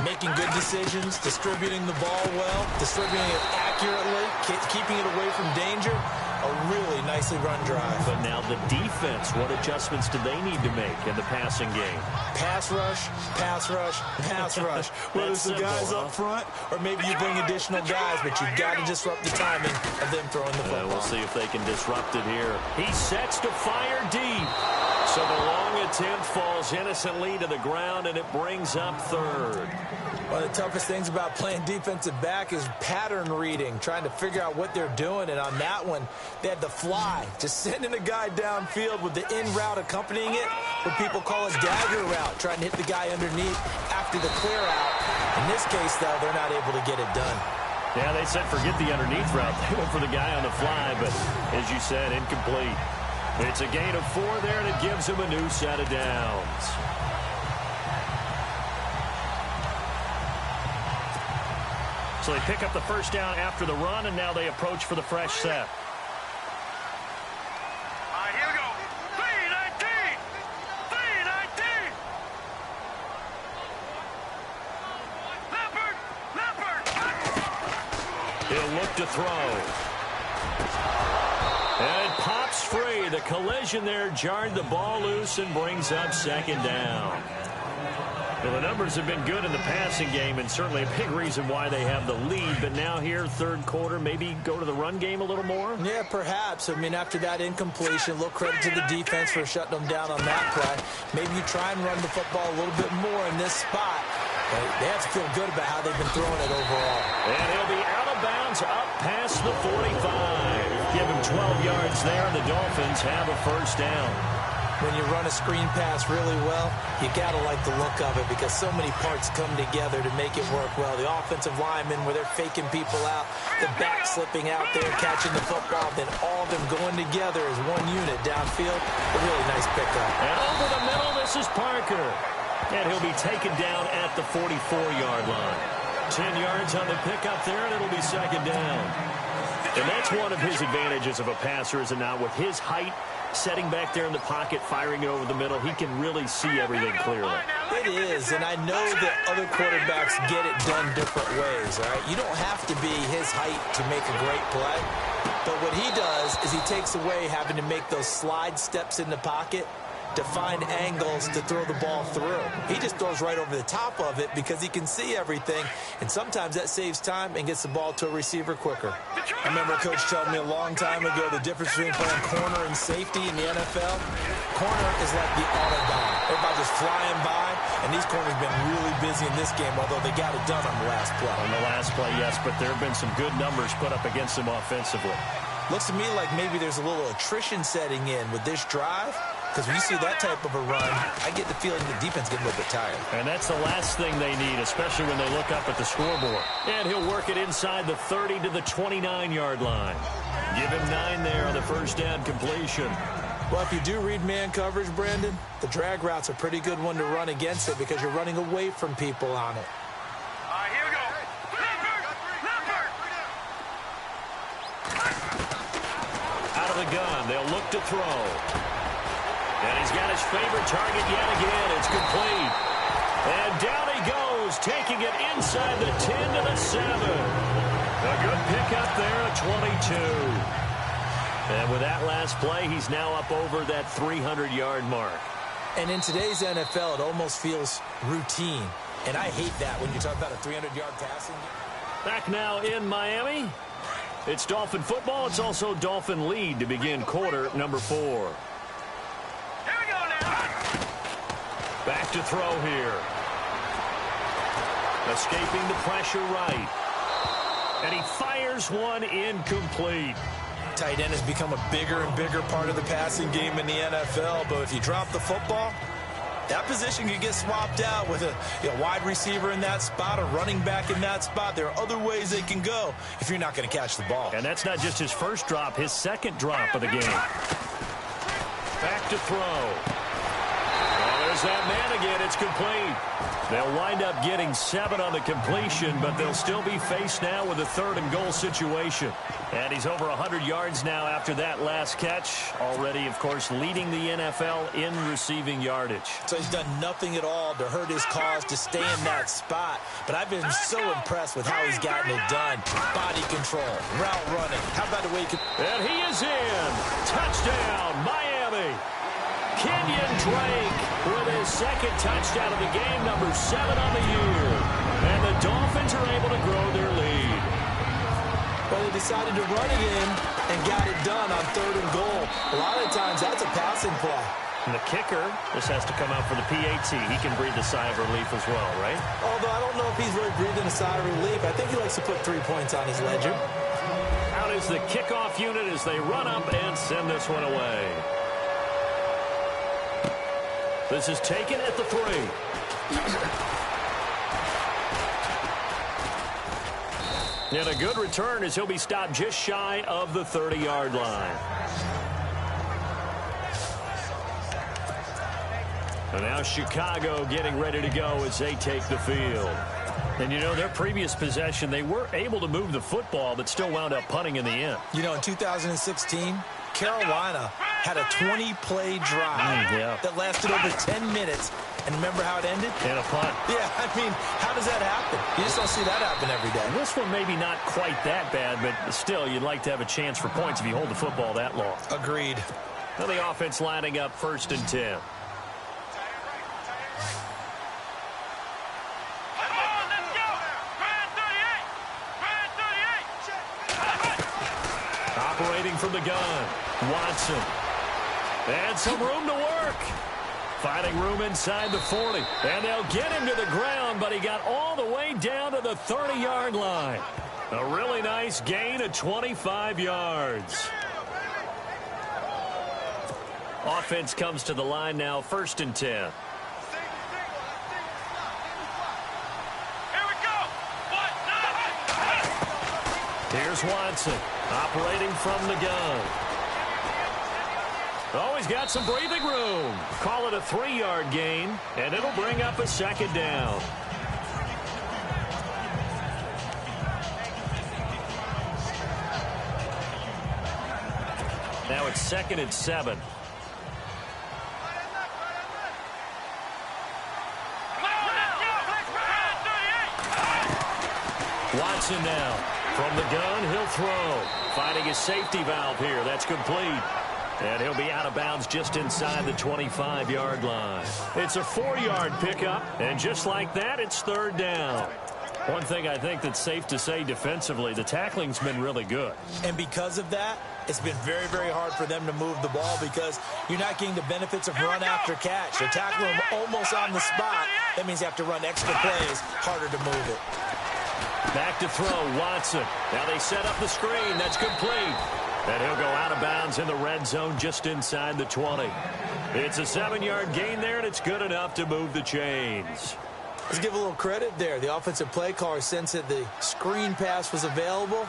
making good decisions, distributing the ball well, distributing it accurately, keeping it away from danger. A really nicely run drive. But now the defense, what adjustments do they need to make in the passing game? Pass rush, pass rush, pass rush. Whether it's the guys up front or maybe you bring additional guys, but you've got to disrupt the timing of them throwing the football. We'll see if they can disrupt it here. He sets to fire deep. So the long attempt falls innocently to the ground, and it brings up third. One of the toughest things about playing defensive back is pattern reading, trying to figure out what they're doing. And on that one, they had the fly, just sending a guy downfield with the in route accompanying it, what people call a dagger route, trying to hit the guy underneath after the clear out. In this case, though, they're not able to get it done. Yeah, they said forget the underneath route. They went for the guy on the fly, but as you said, incomplete. It's a gain of 4 there, and it gives him a new set of downs. So they pick up the first down after the run, and now they approach for the fresh set. All right, here we go. 3-19. 3-19. Leopard. He'll look to throw. And it pops free. The collision there jarred the ball loose and brings up second down. Well, the numbers have been good in the passing game, and certainly a big reason why they have the lead. But now here, third quarter, maybe go to the run game a little more? Yeah, perhaps. I mean, after that incompletion, a little credit to the defense for shutting them down on that play. Maybe you try and run the football a little bit more in this spot. They have to feel good about how they've been throwing it overall. And he'll be out of bounds up past the 45. Give him 12 yards there, and the Dolphins have a first down. When you run a screen pass really well, you got to like the look of it because so many parts come together to make it work well. The offensive linemen, where they're faking people out, the back slipping out there, catching the football, then all of them going together as one unit downfield. A really nice pickup. And over the middle, this is Parker. And he'll be taken down at the 44-yard line. 10 yards on the pickup there, and it'll be second down. And that's one of his advantages of a passer, is it not? With his height, setting back there in the pocket, firing it over the middle, he can really see everything clearly. It is, and I know that other quarterbacks get it done different ways, all right? You don't have to be his height to make a great play, but what he does is he takes away having to make those slide steps in the pocket to find angles to throw the ball through. He just throws right over the top of it because he can see everything, and sometimes that saves time and gets the ball to a receiver quicker. I remember a coach telling me a long time ago the difference between playing corner and safety in the NFL. Corner is like the Autobahn. Everybody just flying by, and these corners have been really busy in this game, although they got it done on the last play. On the last play, yes, but there have been some good numbers put up against them offensively. Looks to me like maybe there's a little attrition setting in with this drive. Because when you see that type of a run, I get the feeling the defense getting a little bit tired. And that's the last thing they need, especially when they look up at the scoreboard. And he'll work it inside the 30 to the 29-yard line. Give him 9 there on the first down completion. Well, if you do read man coverage, Brandon, the drag route's a pretty good one to run against it because you're running away from people on it. All right, here we go. Leopard. Out of the gun, they'll look to throw. And he's got his favorite target yet again. It's complete. And down he goes, taking it inside the 10 to the 7. A good pickup there at 22. And with that last play, he's now up over that 300-yard mark. And in today's NFL, it almost feels routine. And I hate that when you talk about a 300-yard passing. Back now in Miami. It's Dolphin football. It's also Dolphin lead to begin quarter number 4. Back to throw here. Escaping the pressure right. And he fires one incomplete. Tight end has become a bigger and bigger part of the passing game in the NFL, but if you drop the football, that position could get swapped out with a wide receiver in that spot, a running back in that spot. There are other ways they can go if you're not going to catch the ball. And that's not just his first drop, his second drop of the game. Back to throw. There's There's that man again. It's complete. They'll wind up getting 7 on the completion, but they'll still be faced now with a 3rd and goal situation. And he's over 100 yards now after that last catch. Already, of course, leading the NFL in receiving yardage. So he's done nothing at all to hurt his cause to stay in that spot. But I've been so impressed with how he's gotten it done. Body control, route running. How about the way he can... And he is in. Touchdown, Miami. Kenyon Drake with his 2nd touchdown of the game, number 7 on the year. And the Dolphins are able to grow their lead. Well, they decided to run it in and got it done on 3rd and goal. A lot of times, that's a passing play. And the kicker, this has to come out for the PAT. He can breathe a sigh of relief as well, right? Although I don't know if he's really breathing a sigh of relief. I think he likes to put 3 points on his ledger. Out is the kickoff unit as they run up and send this one away. This is taken at the 3. And a good return as he'll be stopped just shy of the 30-yard line. And now Chicago getting ready to go as they take the field. And, you know, their previous possession, they were able to move the football, but still wound up punting in the end. You know, in 2016, Carolina had a 20-play drive that lasted over 10 minutes. And remember how it ended? And a punt. Yeah, I mean, how does that happen? You just don't see that happen every day. This one maybe not quite that bad, but still, you'd like to have a chance for points if you hold the football that long. Agreed. Now the offense lining up 1st and 10. Operating from the gun, Watson. And some room to work. Finding room inside the 40. And they'll get him to the ground, but he got all the way down to the 30-yard line. A really nice gain of 25 yards. Offense comes to the line now, 1st and 10. Here we go. Here's Watson, operating from the gun. Oh, he's got some breathing room. Call it a 3-yard gain, and it'll bring up a 2nd down. Now it's 2nd and 7. Watson now. From the gun, he'll throw. Finding his safety valve here. That's complete. And he'll be out of bounds just inside the 25-yard line. It's a 4-yard pickup, and just like that, it's 3rd down. One thing I think that's safe to say defensively, the tackling's been really good. And because of that, it's been very, very hard for them to move the ball because you're not getting the benefits of run after catch. They're tackling him almost on the spot. That means you have to run extra plays, harder to move it. Back to throw, Watson. Now they set up the screen. That's complete. And he'll go out of bounds in the red zone just inside the 20. It's a 7-yard gain there, and it's good enough to move the chains. Let's give a little credit there. The offensive play caller sensed that the screen pass was available.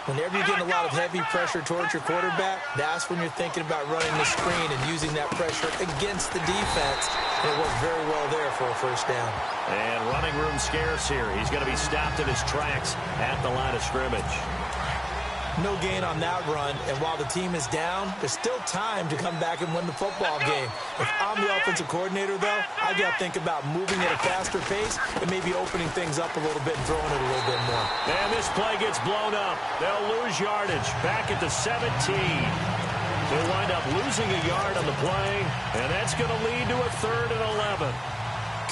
Whenever you're getting a lot of heavy pressure towards your quarterback, that's when you're thinking about running the screen and using that pressure against the defense. And it worked very well there for a 1st down. And running room scarce here. He's going to be stopped in his tracks at the line of scrimmage. No gain on that run, and while the team is down, there's still time to come back and win the football game. If I'm the offensive coordinator, though, I got to think about moving at a faster pace and maybe opening things up a little bit and throwing it a little bit more. And this play gets blown up. They'll lose yardage back at the 17. They'll wind up losing a yard on the play, and that's going to lead to a 3rd and 11.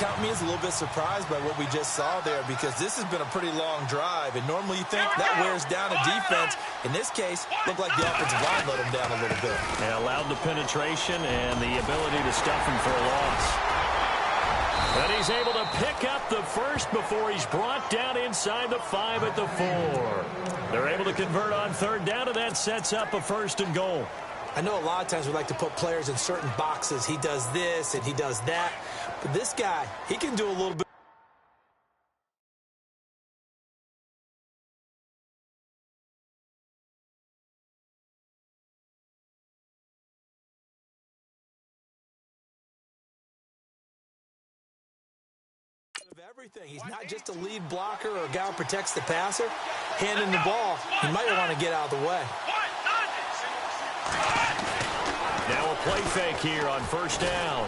Count me as a little bit surprised by what we just saw there because this has been a pretty long drive, and normally you think that wears down a defense. In this case, looked like the offensive line let him down a little bit. And allowed the penetration and the ability to stuff him for a loss. And he's able to pick up the 1st before he's brought down inside the 5 at the 4. They're able to convert on 3rd down, and that sets up a 1st and goal. I know a lot of times we like to put players in certain boxes. He does this and he does that. But this guy, he can do a little bit. everything. He's not just a lead blocker or a guy who protects the passer. Handing the ball, he might want to get out of the way. Now a play fake here on first down.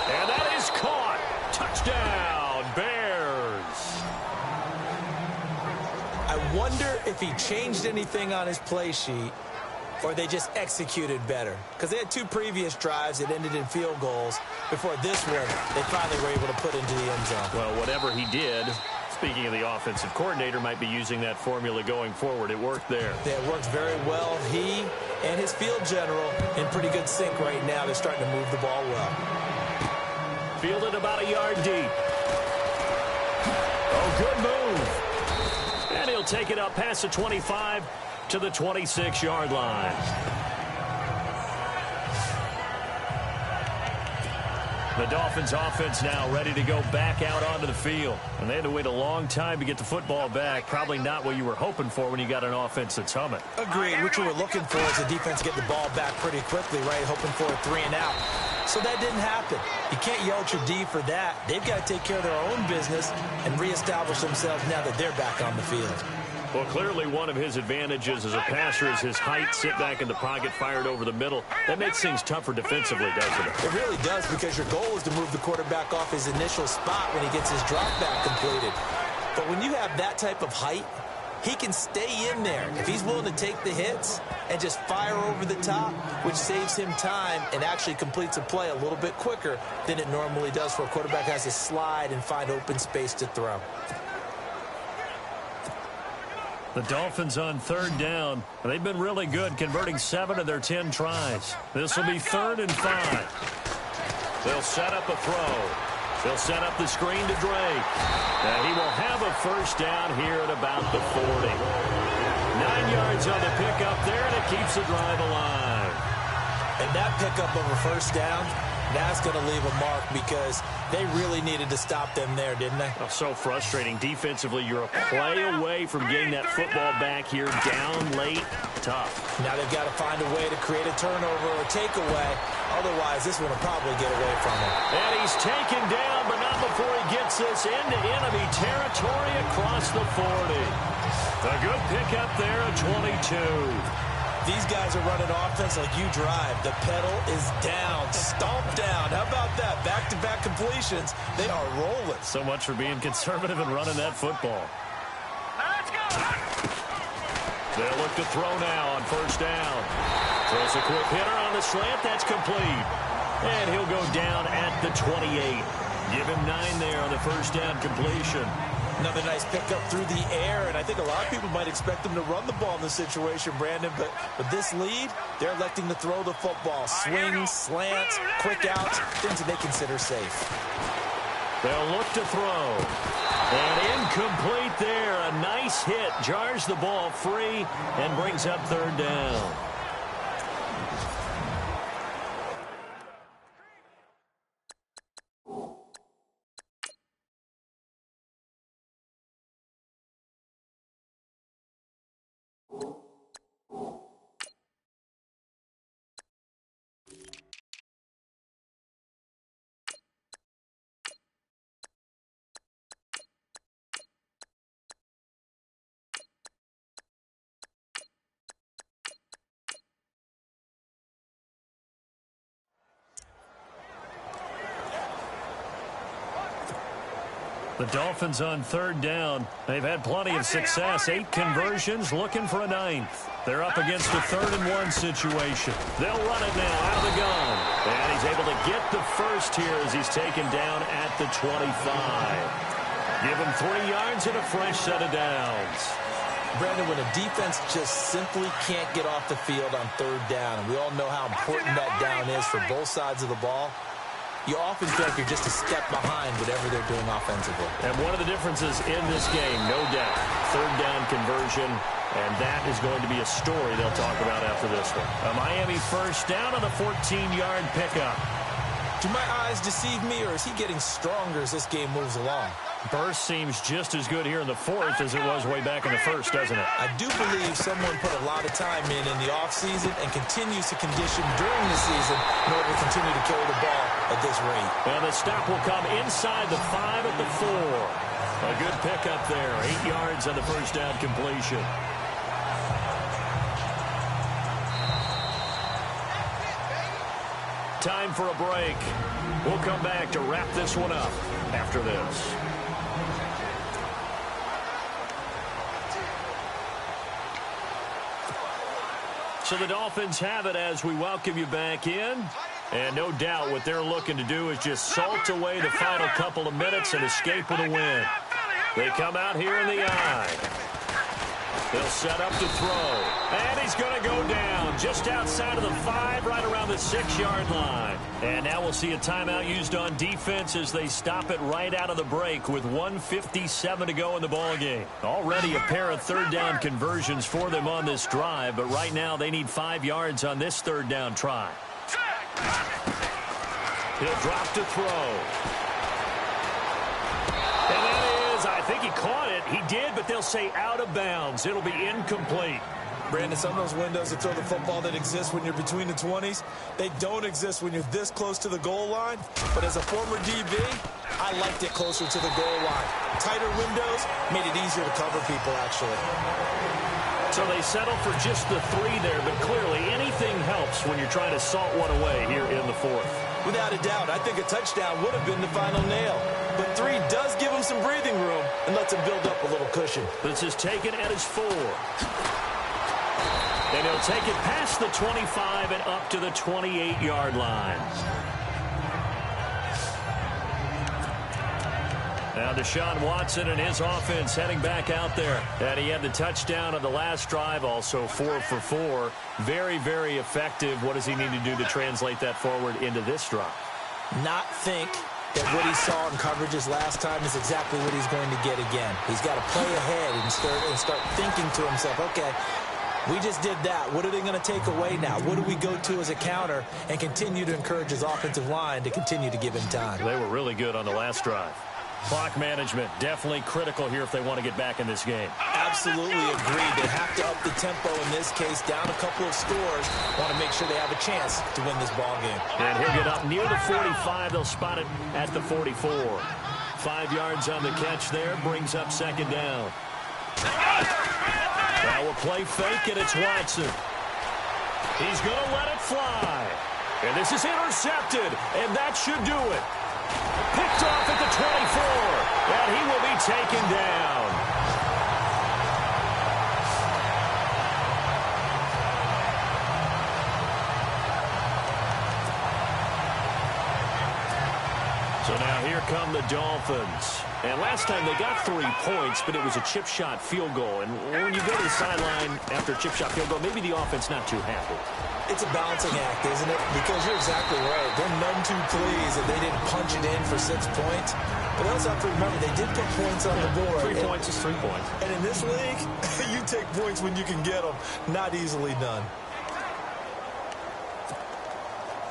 And that is caught. Touchdown, Bears. I wonder if he changed anything on his play sheet or they just executed better. Because they had 2 previous drives that ended in field goals. Before this one, they finally were able to put into the end zone. Well, whatever he did, speaking of the offensive coordinator, might be using that formula going forward. It worked there. Yeah, it worked very well. He and his field general in pretty good sync right now. They're starting to move the ball well. Fielded about a yard deep. Oh, good move. And he'll take it up past the 25 to the 26-yard line. The Dolphins offense now ready to go back out onto the field. And they had to wait a long time to get the football back. Probably not what you were hoping for when you got an offense that's humming. Agreed. What you were looking for is the defense get the ball back pretty quickly, right? Hoping for a 3 and out. So that didn't happen. You can't yell at your D for that. They've got to take care of their own business and reestablish themselves now that they're back on the field. Well, clearly one of his advantages as a passer is his height, sit back in the pocket, fired over the middle. That makes things tougher defensively, doesn't it? It really does, because your goal is to move the quarterback off his initial spot when he gets his drop back completed. But when you have that type of height, he can stay in there if he's willing to take the hits and just fire over the top, which saves him time and actually completes a play a little bit quicker than it normally does for a quarterback has to slide and find open space to throw. The Dolphins on third down. They've been really good, converting 7 of their 10 tries. This will be 3rd and 5. They'll set up a throw. They'll set up the screen to Drake. And he will have a first down here at about the 40. 9 yards on the pickup there, and it keeps the drive alive. And that pickup of a first down, that's going to leave a mark, because they really needed to stop them there, didn't they? Oh, so frustrating. Defensively, you're a play away from getting that football back here, down late. Tough. Now they've got to find a way to create a turnover or takeaway. Otherwise, this one will probably get away from him. And he's taken down, but not before he gets this into enemy territory across the 40. A good pickup there at 22. These guys are running offense like you drive. The pedal is down, stomped down. How about that? Back-to-back completions. They are rolling. So much for being conservative and running that football. Let's go. They'll look to throw now on first down. Throws a quick hitter on the slant. That's complete. And he'll go down at the 28. Give him 9 there on the first down completion. Another nice pickup through the air, and I think a lot of people might expect them to run the ball in this situation, Brandon, but with this lead, they're electing to throw the football. Swings, slants, quick outs, things that they consider safe. They'll look to throw. And incomplete there. A nice hit. Jars the ball free and brings up third down. The Dolphins on third down. They've had plenty of success. 8 conversions, looking for a 9th. They're up against a 3rd and 1 situation. They'll run it now out of the gun. And he's able to get the first here as he's taken down at the 25. Give him 3 yards and a fresh set of downs. Brandon, when a defense just simply can't get off the field on third down, and we all know how important that down is for both sides of the ball, you often feel like you're just a step behind whatever they're doing offensively. And one of the differences in this game, no doubt, third down conversion, and that is going to be a story they'll talk about after this one. A Miami first down on a 14-yard pickup. Do my eyes deceive me, or is he getting stronger as this game moves along? Burst seems just as good here in the fourth as it was way back in the first, doesn't it? I do believe someone put a lot of time in the offseason and continues to condition during the season in order to continue to carry the ball at this rate. And the stop will come inside the 5 at the 4. A good pickup there. 8 yards on the first down completion. Time for a break. We'll come back to wrap this one up after this. So the Dolphins have it as we welcome you back in. And no doubt what they're looking to do is just salt away the final couple of minutes and escape with a win. They come out here in the eye. They'll set up to throw. And he's going to go down just outside of the 5, right around the 6-yard line. And now we'll see a timeout used on defense as they stop it right out of the break with 1:57 to go in the ballgame. Already a pair of third down conversions for them on this drive, but right now they need 5 yards on this third down try. He'll drop to throw. And that is, I think he caught it. He did, but they'll say out of bounds. It'll be incomplete. Brandon, some of those windows to throw the football that exist when you're between the 20s, they don't exist when you're this close to the goal line. But as a former DB, I liked it closer to the goal line. Tighter windows made it easier to cover people, actually. So they settle for just the 3 there, but clearly anything helps when you're trying to salt one away here in the fourth. Without a doubt, I think a touchdown would have been the final nail. But 3 does give him some breathing room and lets him build up a little cushion. This is taken at his 4. And he'll take it past the 25 and up to the 28-yard line. Now Deshaun Watson and his offense heading back out there. And he had the touchdown on the last drive, also 4 for 4. Very, very effective. What does he need to do to translate that forward into this drive? Not think that what he saw in coverages last time is exactly what he's going to get again. He's got to play ahead and start thinking to himself, okay, we just did that. What are they going to take away now? What do we go to as a counter? And continue to encourage his offensive line to continue to give him time. They were really good on the last drive. Clock management, definitely critical here if they want to get back in this game. Absolutely agreed. They have to up the tempo in this case, down a couple of scores. Want to make sure they have a chance to win this ball game. And he'll get up near the 45. They'll spot it at the 44. 5 yards on the catch there, brings up second down. Now a play fake, and it's Watson. He's going to let it fly. And this is intercepted, and that should do it. Picked off at the 24, and he will be taken down. So now here come the Dolphins. And last time they got 3 points, but it was a chip shot field goal. And when you go to the sideline after a chip shot field goal, maybe the offense not too happy. It's a balancing act, isn't it? Because you're exactly right. They're none too pleased that they didn't punch it in for 6 points. But they also have to remember they did put points on the board. 3 points is 3 points. And in this league, you take points when you can get them. Not easily done.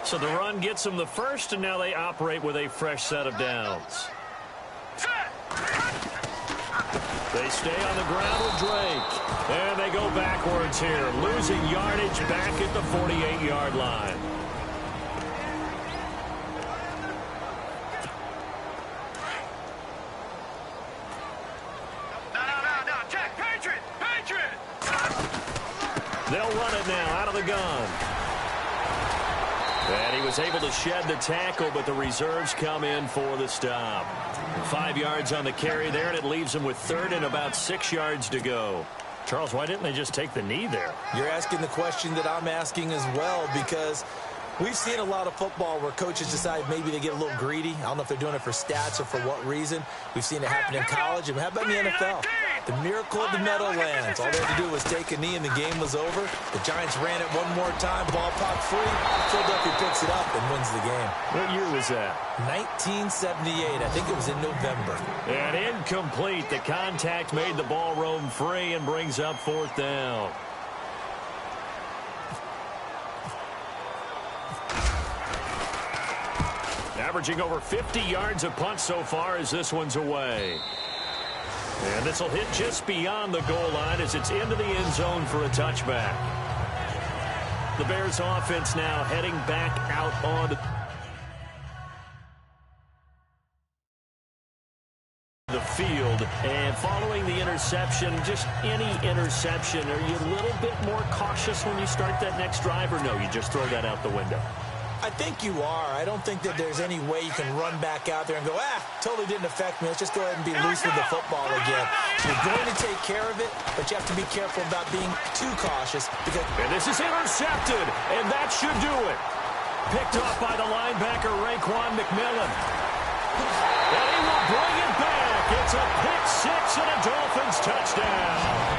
So the run gets them the first, and now they operate with a fresh set of downs. They stay on the ground with Drake. And they go backwards here, losing yardage back at the 48-yard line. No, Jack, Patriot! They'll run it now out of the gun. And he was able to shed the tackle, but the reserves come in for the stop. 5 yards on the carry there, and it leaves him with third and about 6 yards to go. Charles, why didn't they just take the knee there? You're asking the question that I'm asking as well, because we've seen a lot of football where coaches decide maybe they get a little greedy. I don't know if they're doing it for stats or for what reason. We've seen it happen in college, and how about in the NFL? The miracle of the Meadowlands. All they had to do was take a knee, and the game was over. The Giants ran it one more time, ball popped free. Philadelphia picks it up and wins the game. What year was that? 1978. I think it was in November. And incomplete. The contact made the ball roam free and brings up fourth down. averaging over 50 yards a punt so far as this one's away. And this will hit just beyond the goal line as it's into the end zone for a touchback. The Bears offense now heading back out on the field. And following the interception, just any interception, are you a little bit more cautious when you start that next drive, or no, you just throw that out the window? I think you are. I don't think that there's any way you can run back out there and go, totally didn't affect me. Let's just go ahead and be loose with the football again. You're going to take care of it, but you have to be careful about being too cautious. And this is intercepted, and that should do it. Picked off by the linebacker, Raekwon McMillan. And he will bring it back. It's a pick six and a Dolphins touchdown.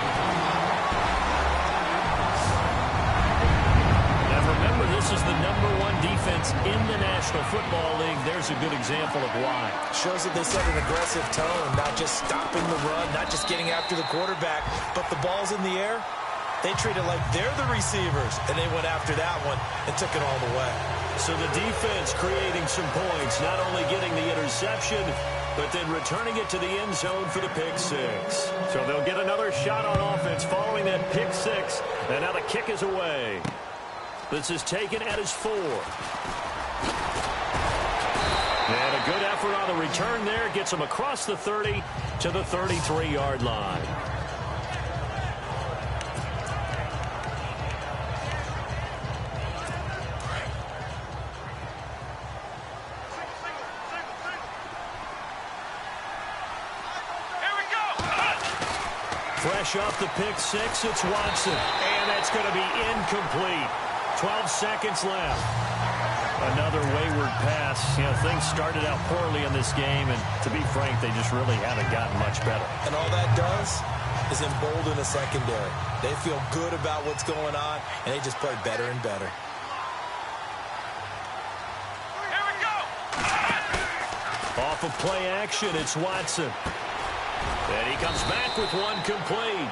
This is the #1 defense in the National Football League. There's a good example of why. Shows that they set an aggressive tone, not just stopping the run, not just getting after the quarterback, but the ball's in the air. They treat it like they're the receivers, and they went after that one and took it all the way. So the defense creating some points, not only getting the interception, but then returning it to the end zone for the pick six. So they'll get another shot on offense following that pick six, and now the kick is away. This is taken at his 4. And a good effort on the return there. Gets him across the 30 to the 33-yard line. Fresh off the pick six, it's Watson. And that's going to be incomplete. 12 seconds left. Another wayward pass. You know, things started out poorly in this game, and to be frank, they just really haven't gotten much better. And all that does is embolden the secondary. They feel good about what's going on, and they just play better and better. Here we go. Off of play action, it's Watson. And he comes back with one complete.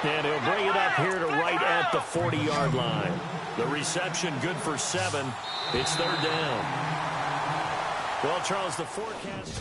And he'll bring it up here to right at the 40-yard line. The reception good for 7. It's third down. Well, Charles, the forecast...